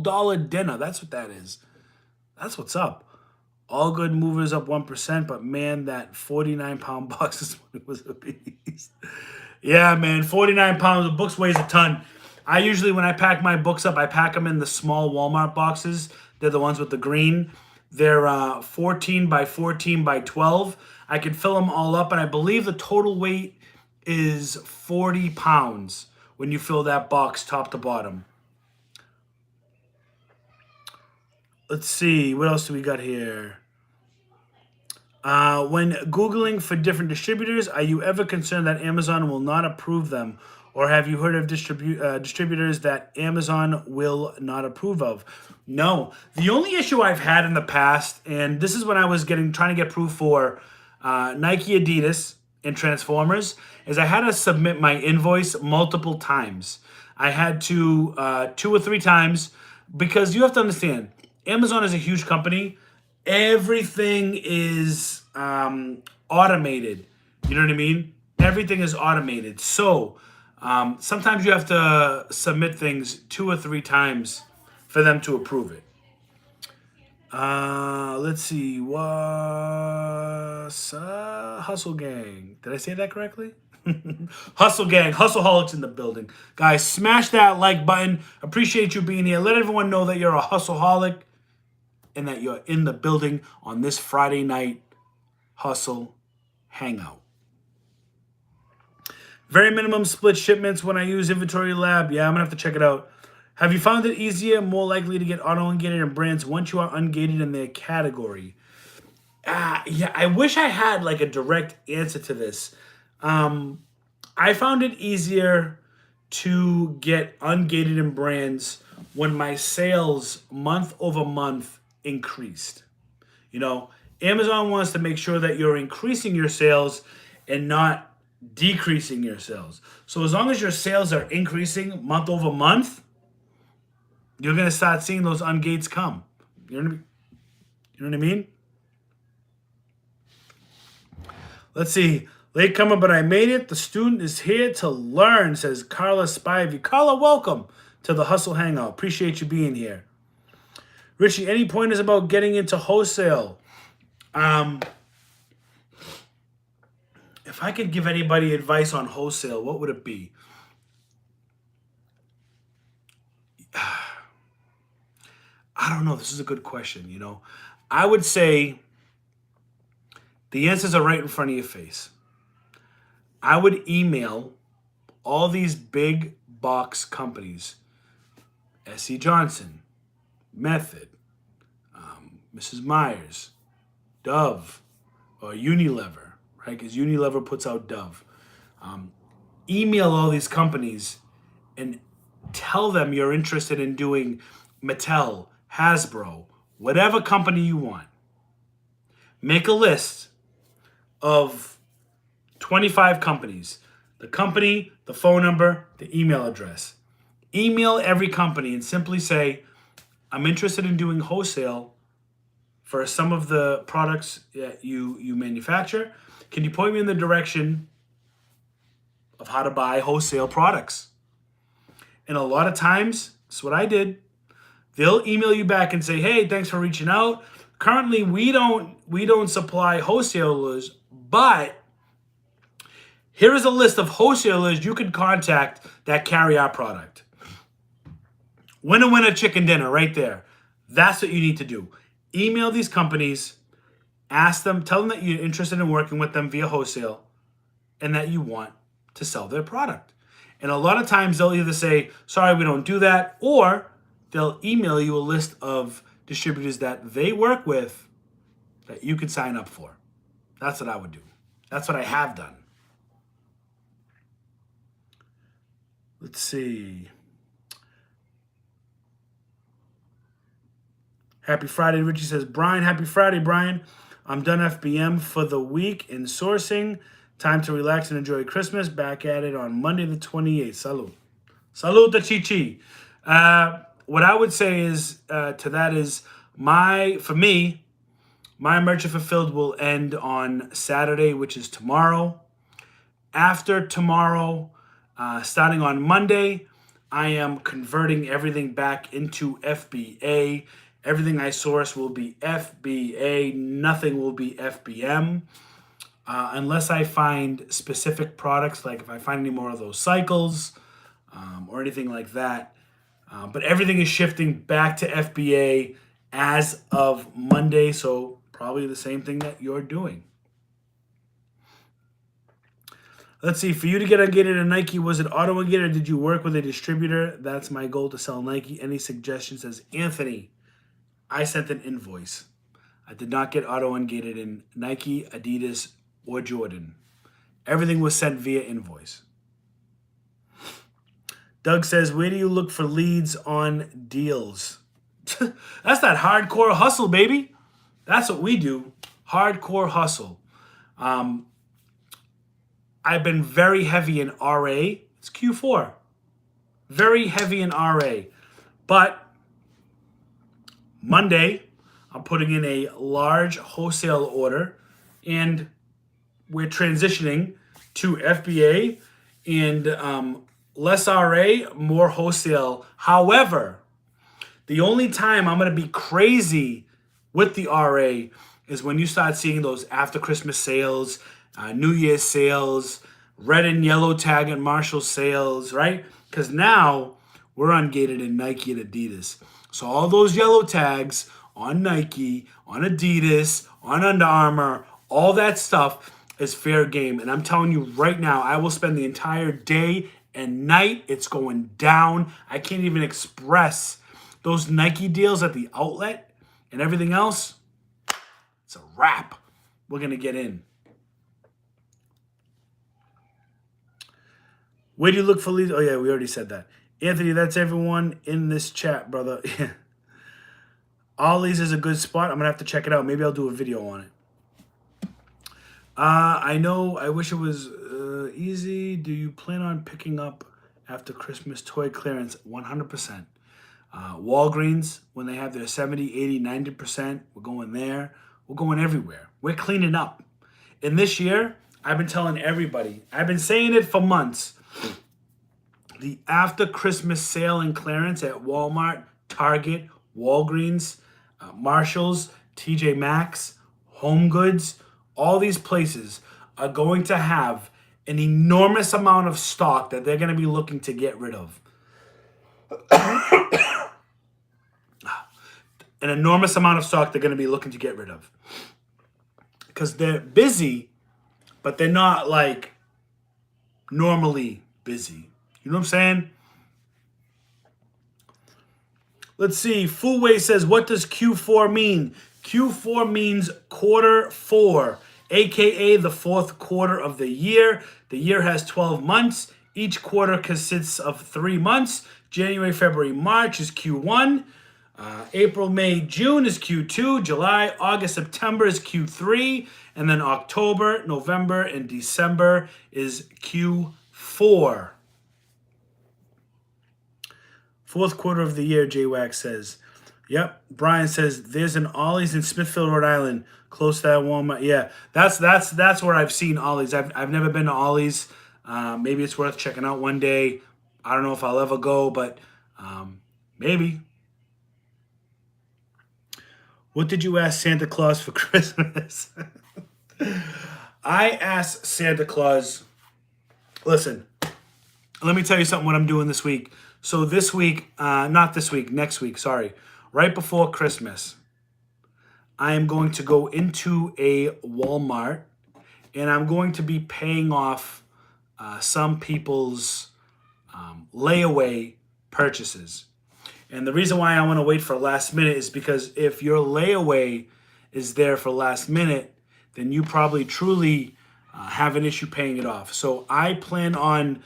A: dollar dinner. That's what that is. That's what's up. All good movers up 1%, but man, that 49-pound box was a beast. Yeah, man, 49 pounds. The books weighs a ton. I usually, when I pack my books up, I pack them in the small Walmart boxes. They're the ones with the green. They're 14 by 14 by 12. I can fill them all up, and I believe the total weight is 40 pounds when you fill that box top to bottom. Let's see. What else do we got here? When Googling for different distributors, are you ever concerned that Amazon will not approve them? Or have you heard of distributors that Amazon will not approve of? No. The only issue I've had in the past, and this is when I was trying to get proof for Nike, Adidas, and Transformers, is I had to submit my invoice multiple times. I had to 2 or 3 times, because you have to understand, Amazon is a huge company. Everything is automated. You know what I mean? Everything is automated. So sometimes you have to submit things 2 or 3 times for them to approve it. Let's see. What's Hustle Gang? Did I say that correctly? Hustle Gang, Hustleholics in the building. Guys, smash that like button. Appreciate you being here. Let everyone know that you're a hustleaholic and that you're in the building on this Friday night hustle hangout. Very minimum split shipments when I use Inventory Lab. Yeah, I'm going to have to check it out. Have you found it easier, more likely to get auto-ungated in brands once you are ungated in their category? Yeah, I wish I had like a direct answer to this. I found it easier to get ungated in brands when my sales month over month increased. You know, Amazon wants to make sure that you're increasing your sales and not decreasing your sales. So as long as your sales are increasing month over month, you're going to start seeing those ungates come. You know what I mean? Let's see. Late comer, but I made it. The student is here to learn, says Carla Spivey. Carla, welcome to the Hustle Hangout. Appreciate you being here. Richie, any pointers about getting into wholesale? If I could give anybody advice on wholesale, what would it be? I don't know. This is a good question, you know. I would say the answers are right in front of your face. I would email all these big box companies, S.C. Johnson, Method, Mrs. Myers, Dove, or Unilever, right? Because Unilever puts out Dove. Email all these companies and tell them you're interested in doing Mattel, Hasbro, whatever company you want. Make a list of 25 companies. The company, the phone number, the email address. Email every company and simply say, I'm interested in doing wholesale for some of the products that you manufacture. Can you point me in the direction of how to buy wholesale products? And a lot of times, that's what I did. They'll email you back and say, hey, thanks for reaching out. Currently, we don't supply wholesalers, but here is a list of wholesalers you can contact that carry our product. Winner, winner, chicken dinner right there. That's what you need to do. Email these companies, ask them, tell them that you're interested in working with them via wholesale and that you want to sell their product. And a lot of times they'll either say, sorry, we don't do that, or they'll email you a list of distributors that they work with that you can sign up for. That's what I would do. That's what I have done. Let's see. Happy Friday, Richie says. Brian, happy Friday, Brian. I'm done FBM for the week in sourcing. Time to relax and enjoy Christmas. Back at it on Monday the 28th. Salud. Salud to Chi-Chi. What I would say is to that is for me, my Merchant Fulfilled will end on Saturday, which is tomorrow. After tomorrow, starting on Monday, I am converting everything back into FBA. Everything I source will be FBA. Nothing will be FBM. Unless I find specific products, like if I find any more of those cycles or anything like that. But everything is shifting back to FBA as of Monday, so probably the same thing that you're doing. Let's see, for you to get ungated in Nike, was it auto-ungated or did you work with a distributor? That's my goal to sell Nike. Any suggestions? Says Anthony. I sent an invoice. I did not get auto-ungated in Nike, Adidas, or Jordan. Everything was sent via invoice. Doug says, where do you look for leads on deals? That's that hardcore hustle, baby. That's what we do. Hardcore hustle. I've been very heavy in RA. It's Q4. Very heavy in RA. But Monday, I'm putting in a large wholesale order, and we're transitioning to FBA and less RA, more wholesale. However, the only time I'm going to be crazy with the RA is when you start seeing those after Christmas sales, New Year's sales, red and yellow tag at Marshall sales, right? Because now we're ungated in Nike and Adidas. So all those yellow tags on Nike, on Adidas, on Under Armour, all that stuff is fair game. And I'm telling you right now, I will spend the entire day and night. It's going down. I can't even express those Nike deals at the outlet and everything else. It's a wrap. We're going to get in. Where do you look for leads? Oh, yeah, we already said that. Anthony, that's everyone in this chat, brother. Ollie's is a good spot. I'm going to have to check it out. Maybe I'll do a video on it. I know. I wish it was easy. Do you plan on picking up after Christmas toy clearance? 100%. Walgreens, when they have their 70, 80, 90%, we're going there. We're going everywhere. We're cleaning up. And this year, I've been telling everybody, I've been saying it for months, the after Christmas sale and clearance at Walmart, Target, Walgreens, Marshalls, TJ Maxx, Home Goods, all these places are going to have an enormous amount of stock that they're going to be looking to get rid of. An enormous amount of stock they're going to be looking to get rid of. Because they're busy, but they're not like normally busy. You know what I'm saying? Let's see. Fuway says, what does Q4 mean? Q4 means quarter 4, a.k.a. the 4th quarter of the year. The year has 12 months. Each quarter consists of 3 months. January, February, March is Q1. April, May, June is Q2. July, August, September is Q3. And then October, November, and December is Q4. 4th quarter of the year, J-Wax says. Yep. Brian says, there's an Ollie's in Smithfield, Rhode Island, close to that Walmart. Yeah, that's where I've seen Ollie's. I've never been to Ollie's. Maybe it's worth checking out one day. I don't know if I'll ever go, but maybe. What did you ask Santa Claus for Christmas? I asked Santa Claus, listen, let me tell you something what I'm doing this week. So this week, not this week, next week, sorry. Right before Christmas, I am going to go into a Walmart and I'm going to be paying off some people's layaway purchases. And the reason why I want to wait for last minute is because if your layaway is there for last minute, then you probably truly have an issue paying it off. So I plan on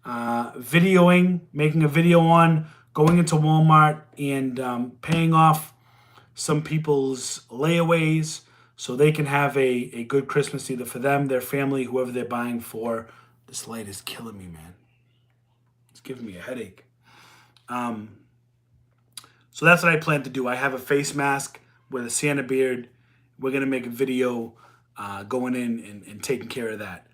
A: videoing, making a video on going into Walmart and paying off some people's layaways so they can have a good Christmas either for them, their family, whoever they're buying for. This light is killing me, man. It's giving me a headache. So that's what I plan to do. I have a face mask with a Santa beard. We're going to make a video going in and taking care of that.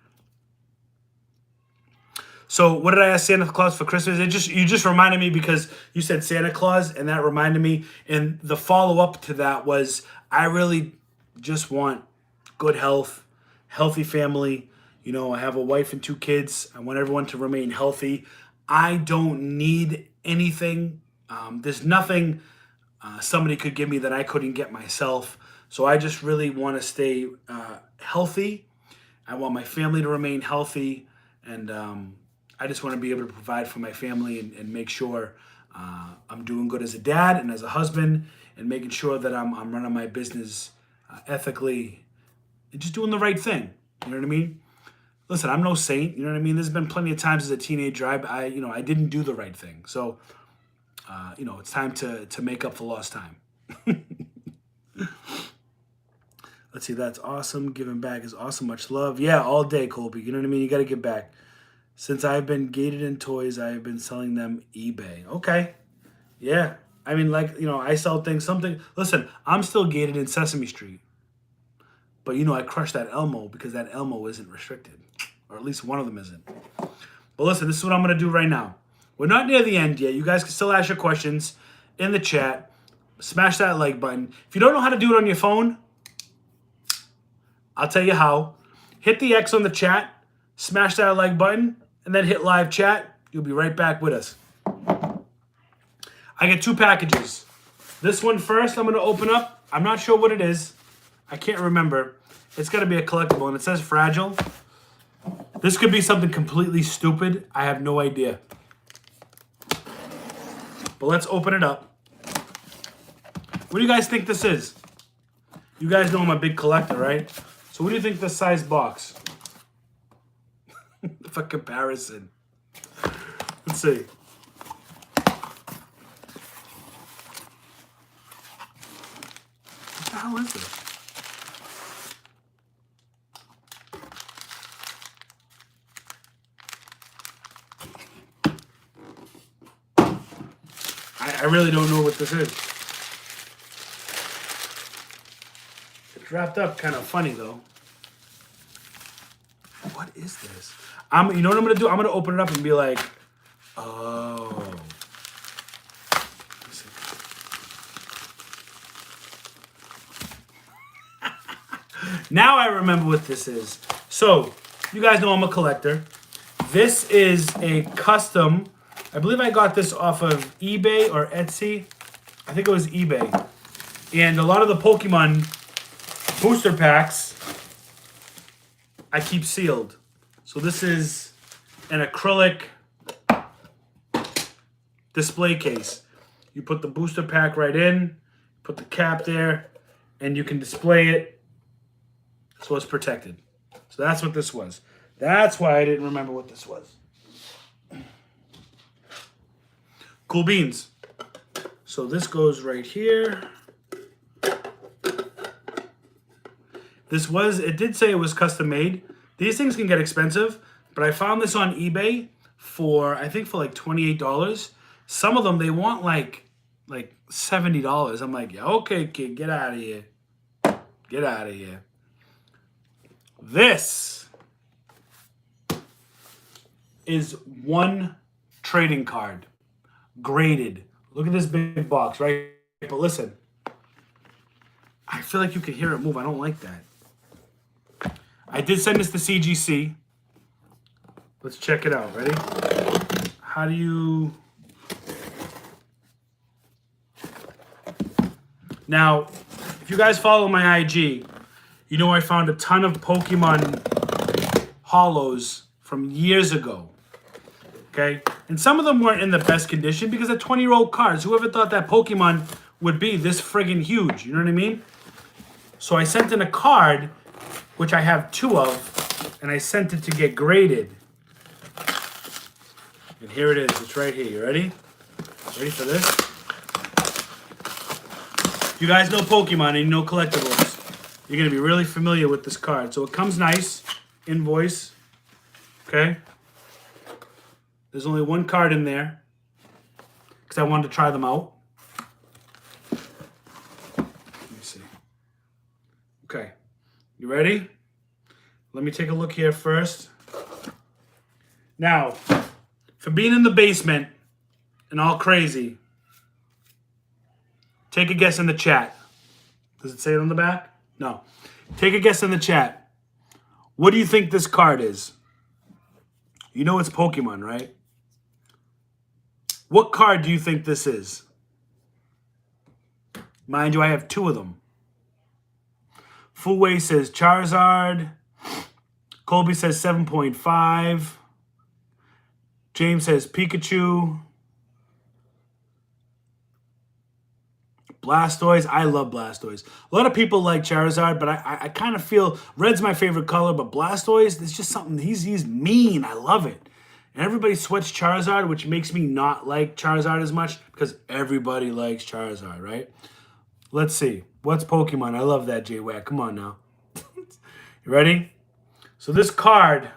A: So what did I ask Santa Claus for Christmas? You just reminded me because you said Santa Claus, and that reminded me. And the follow-up to that was I really just want good health, healthy family. You know, I have a wife and 2 kids. I want everyone to remain healthy. I don't need anything. There's nothing somebody could give me that I couldn't get myself. So I just really want to stay healthy. I want my family to remain healthy. And I just want to be able to provide for my family and make sure I'm doing good as a dad and as a husband and making sure that I'm running my business ethically and just doing the right thing. You know what I mean? Listen, I'm no saint. You know what I mean? There's been plenty of times as a teenager I didn't do the right thing. So, it's time to make up for lost time. Let's see. That's awesome. Giving back is awesome. Much love. Yeah, all day, Colby. You know what I mean? You got to give back. Since I've been gated in toys, I have been selling them eBay. Okay. Yeah. I mean, I sell things, Listen, I'm still gated in Sesame Street. But, I crushed that Elmo because that Elmo isn't restricted. Or at least one of them isn't. But listen, this is what I'm going to do right now. We're not near the end yet. You guys can still ask your questions in the chat. Smash that like button. If you don't know how to do it on your phone, I'll tell you how. Hit the X on the chat. Smash that like button. And then hit live chat. You'll be right back with us. I get 2 packages. This one first I'm going to open up. I'm not sure what it is. I can't remember. It's got to be a collectible. And it says fragile. This could be something completely stupid. I have no idea. But let's open it up. What do you guys think this is? You guys know I'm a big collector, right? So what do you think this size box? For comparison. Let's see. What the hell is this? I really don't know what this is. It's wrapped up kind of funny though. What is this? You know what I'm gonna do? I'm gonna open it up and be like, oh. Now I remember what this is. So, you guys know I'm a collector. This is a custom. I believe I got this off of eBay or Etsy. I think it was eBay. And a lot of the Pokemon booster packs I keep sealed. So this is an acrylic display case. You put the booster pack right in, put the cap there, and you can display it so it's protected. So that's what this was. That's why I didn't remember what this was. Cool beans. So this goes right here. It did say it was custom made. These things can get expensive, but I found this on eBay for, I think for like $28. Some of them, they want like $70. I'm like, yeah, okay, kid, get out of here. Get out of here. This is one trading card. Graded. Look at this big box, right? But listen, I feel like you can hear it move. I don't like that. I did send this to CGC. Let's check it out. Ready? How do you... Now, if you guys follow my IG, you know I found a ton of Pokemon holos from years ago. Okay? And some of them weren't in the best condition because they're 20-year-old cards. Whoever thought that Pokemon would be this friggin' huge? You know what I mean? So I sent in a card, which I have 2 of, and I sent it to get graded. And here it is. It's right here. You ready? Ready for this? If you guys know Pokemon and you know collectibles, you're going to be really familiar with this card. So it comes nice. Invoice. Okay? There's only one card in there because I wanted to try them out. Let me see. Okay. You ready? Let me take a look here first. Now, for being in the basement and all crazy, take a guess in the chat. Does it say it on the back? No. Take a guess in the chat. What do you think this card is? You know it's Pokemon, right? What card do you think this is? Mind you, I have 2 of them. Full Way says Charizard. Colby says 7.5. James says Pikachu. Blastoise. I love Blastoise. A lot of people like Charizard, but I kind of feel red's my favorite color, but Blastoise, it's just something, he's mean. I love it. And everybody sweats Charizard, which makes me not like Charizard as much because everybody likes Charizard, right? Let's see. What's Pokemon? I love that, J-Wack. Come on now. You ready? So this card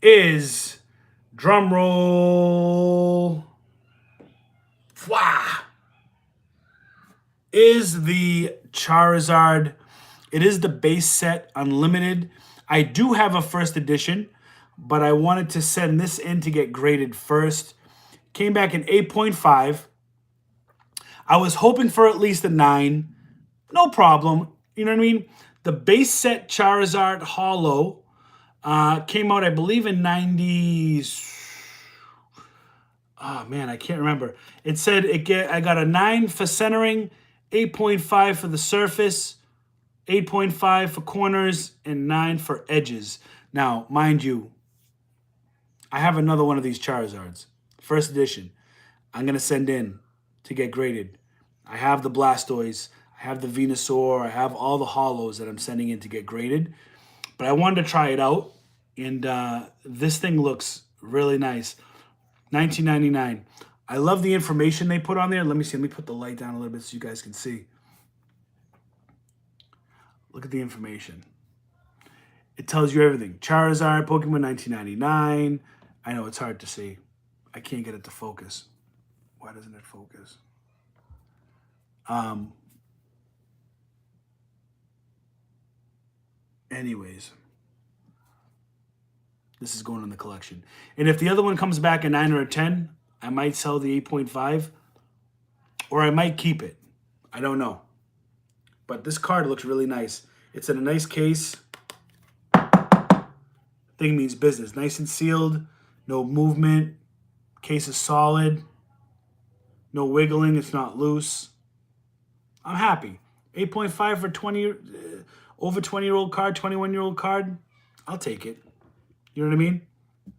A: is, drum roll, is the Charizard. It is the base set unlimited. I do have a first edition, but I wanted to send this in to get graded first. Came back in 8.5. I was hoping for at least a 9. No problem. You know what I mean? The base set Charizard Holo came out, I believe, in 90s. Oh, man, I can't remember. It said I got a 9 for centering, 8.5 for the surface, 8.5 for corners, and 9 for edges. Now, mind you, I have another one of these Charizards. First edition. I'm going to send in to get graded. I have the Blastoise. I have the Venusaur. I have all the holos that I'm sending in to get graded. But I wanted to try it out. And this thing looks really nice. $19.99. I love the information they put on there. Let me see. Let me put the light down a little bit so you guys can see. Look at the information. It tells you everything. Charizard, Pokemon $19.99. I know it's hard to see. I can't get it to focus. Why doesn't it focus? Anyways. This is going in the collection. And if the other one comes back a 9 or a 10, I might sell the 8.5. Or I might keep it. I don't know. But this card looks really nice. It's in a nice case. Thing means business. Nice and sealed. No movement. Case is solid. No wiggling. It's not loose. I'm happy. 8.5 for 20, over 20-year-old card, 21-year-old card. I'll take it. You know what I mean?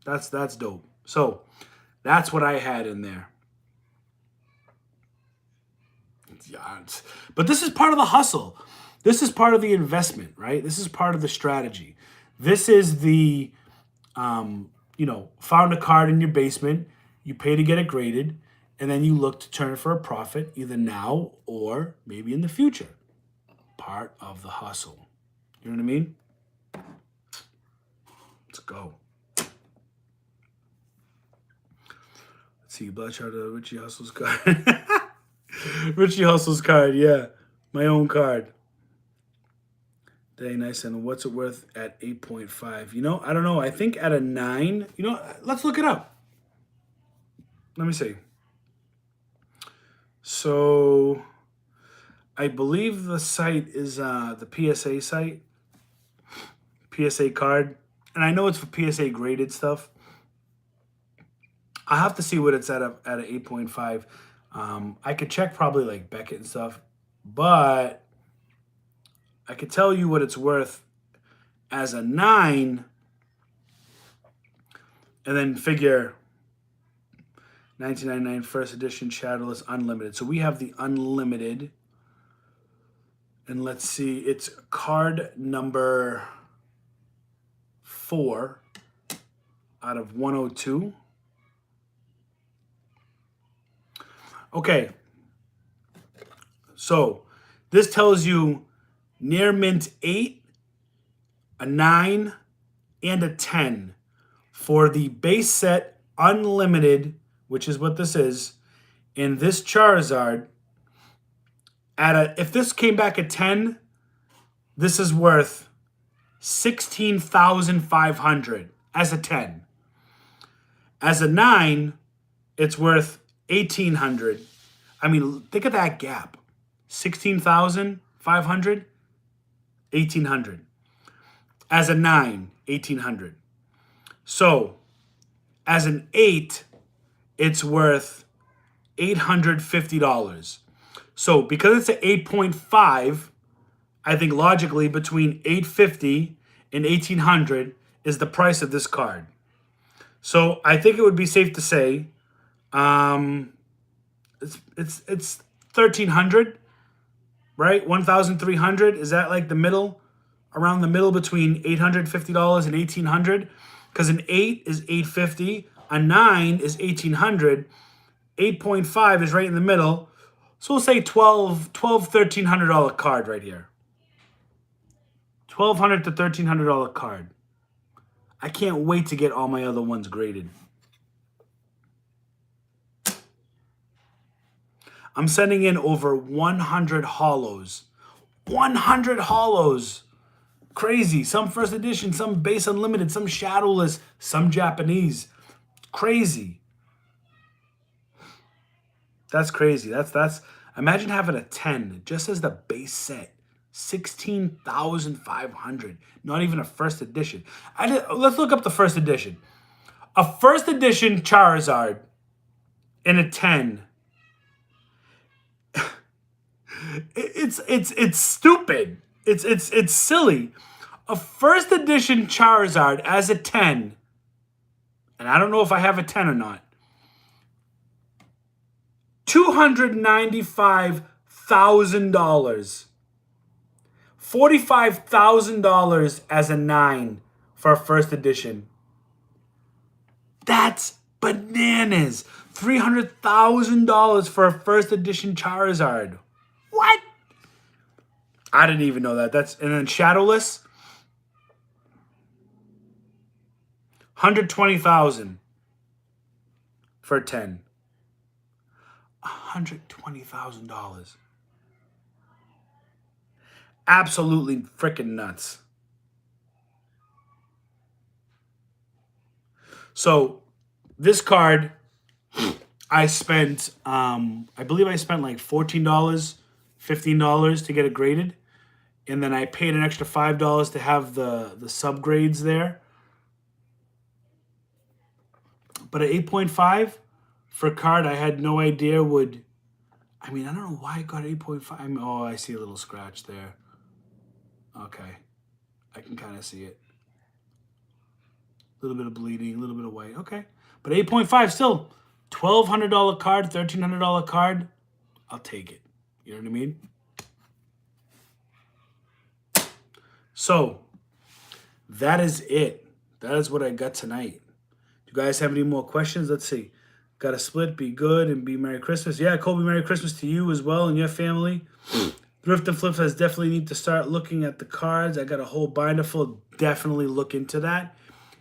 A: That's dope. So that's what I had in there. But this is part of the hustle. This is part of the investment, right? This is part of the strategy. This is the, found a card in your basement. You pay to get it graded. And then you look to turn it for a profit either now or maybe in the future. Part of the hustle. You know what I mean? Let's go. Let's see. Bloodshot Richie Hustle's card. Richie Hustle's card, yeah. My own card. Dang, nice. And what's it worth at 8.5? I don't know. I think at a 9. Let's look it up. Let me see. So, I believe the site is the PSA site. PSA card. And I know it's for PSA graded stuff. I'll have to see what it's at an 8.5. I could check probably like Beckett and stuff. But I could tell you what it's worth as a 9. And then figure 1999 first edition Shadowless Unlimited. So we have the Unlimited. And let's see. It's card number 4 out of 102. Okay. So this tells you near mint 8, a 9, and a 10 for the base set Unlimited, which is what this is, in this Charizard. If this came back at 10, this is worth $16,500 as a 10. As a 9, it's worth $1,800. I mean, think of that gap. $16,500, $1,800. As a 9, $1,800. So, as an 8, it's worth $850. So, because it's an 8.5, I think logically between $850 and $1,800 is the price of this card. So, I think it would be safe to say it's $1,300, right? $1,300. Is that like the middle? Around the middle between $850 and $1,800? Because an 8 is $850, a 9 is $1,800, 8.5 is right in the middle. So we'll say $1,300 card right here. $1,200 to $1,300 card. I can't wait to get all my other ones graded. I'm sending in over 100 holos. 100 holos. Crazy. Some first edition, some base unlimited, some shadowless, some Japanese. Crazy. That's crazy. That's imagine having a 10 just as the base set. 16,500. Not even a first edition. Let's look up the first edition. A first edition Charizard in a 10. It's stupid. It's silly. A first edition Charizard as a 10 and I don't know if I have a 10 or not. $295,000. $45,000 as a 9 for a first edition. That's bananas. $300,000 for a first edition Charizard. What? I didn't even know that. And then Shadowless, $120,000 for a 10. $120,000. Absolutely freaking nuts. So this card, I spent, I believe I spent like $14, $15 to get it graded. And then I paid an extra $5 to have the subgrades there. But at 8.5 for a card I had no idea would, I mean, I don't know why I got 8.5. Oh, I see a little scratch there. Okay. I can kind of see it. A little bit of bleeding, a little bit of white. Okay. But 8.5 still. $1,200 card, $1,300 card. I'll take it. You know what I mean? So, that is it. That is what I got tonight. Do you guys have any more questions? Let's see. Got to split, be good, and be Merry Christmas. Yeah, Kobe, Merry Christmas to you as well and your family. Thrift and Flips, I definitely need to start looking at the cards. I got a whole binder full. Definitely look into that.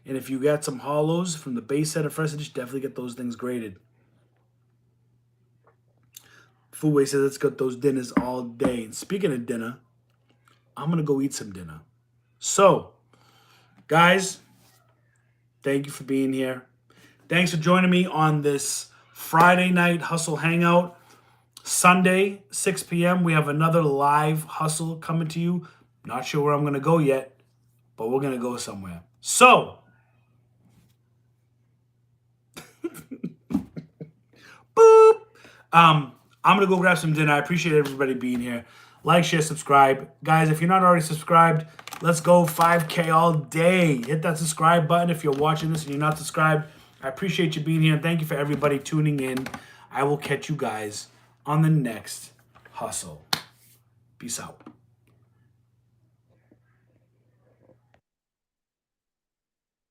A: And if you got some hollows from the base set of first edition, definitely get those things graded. Foodway says let's get those dinners all day. And speaking of dinner, I'm going to go eat some dinner. So, guys, thank you for being here. Thanks for joining me on this Friday night hustle hangout. Sunday, 6 p.m., we have another live hustle coming to you. Not sure where I'm going to go yet, but we're going to go somewhere. So, boop. I'm going to go grab some dinner. I appreciate everybody being here. Like, share, subscribe. Guys, if you're not already subscribed, let's go 5K all day. Hit that subscribe button if you're watching this and you're not subscribed. I appreciate you being here. And thank you for everybody tuning in. I will catch you guys on the next hustle. Peace out.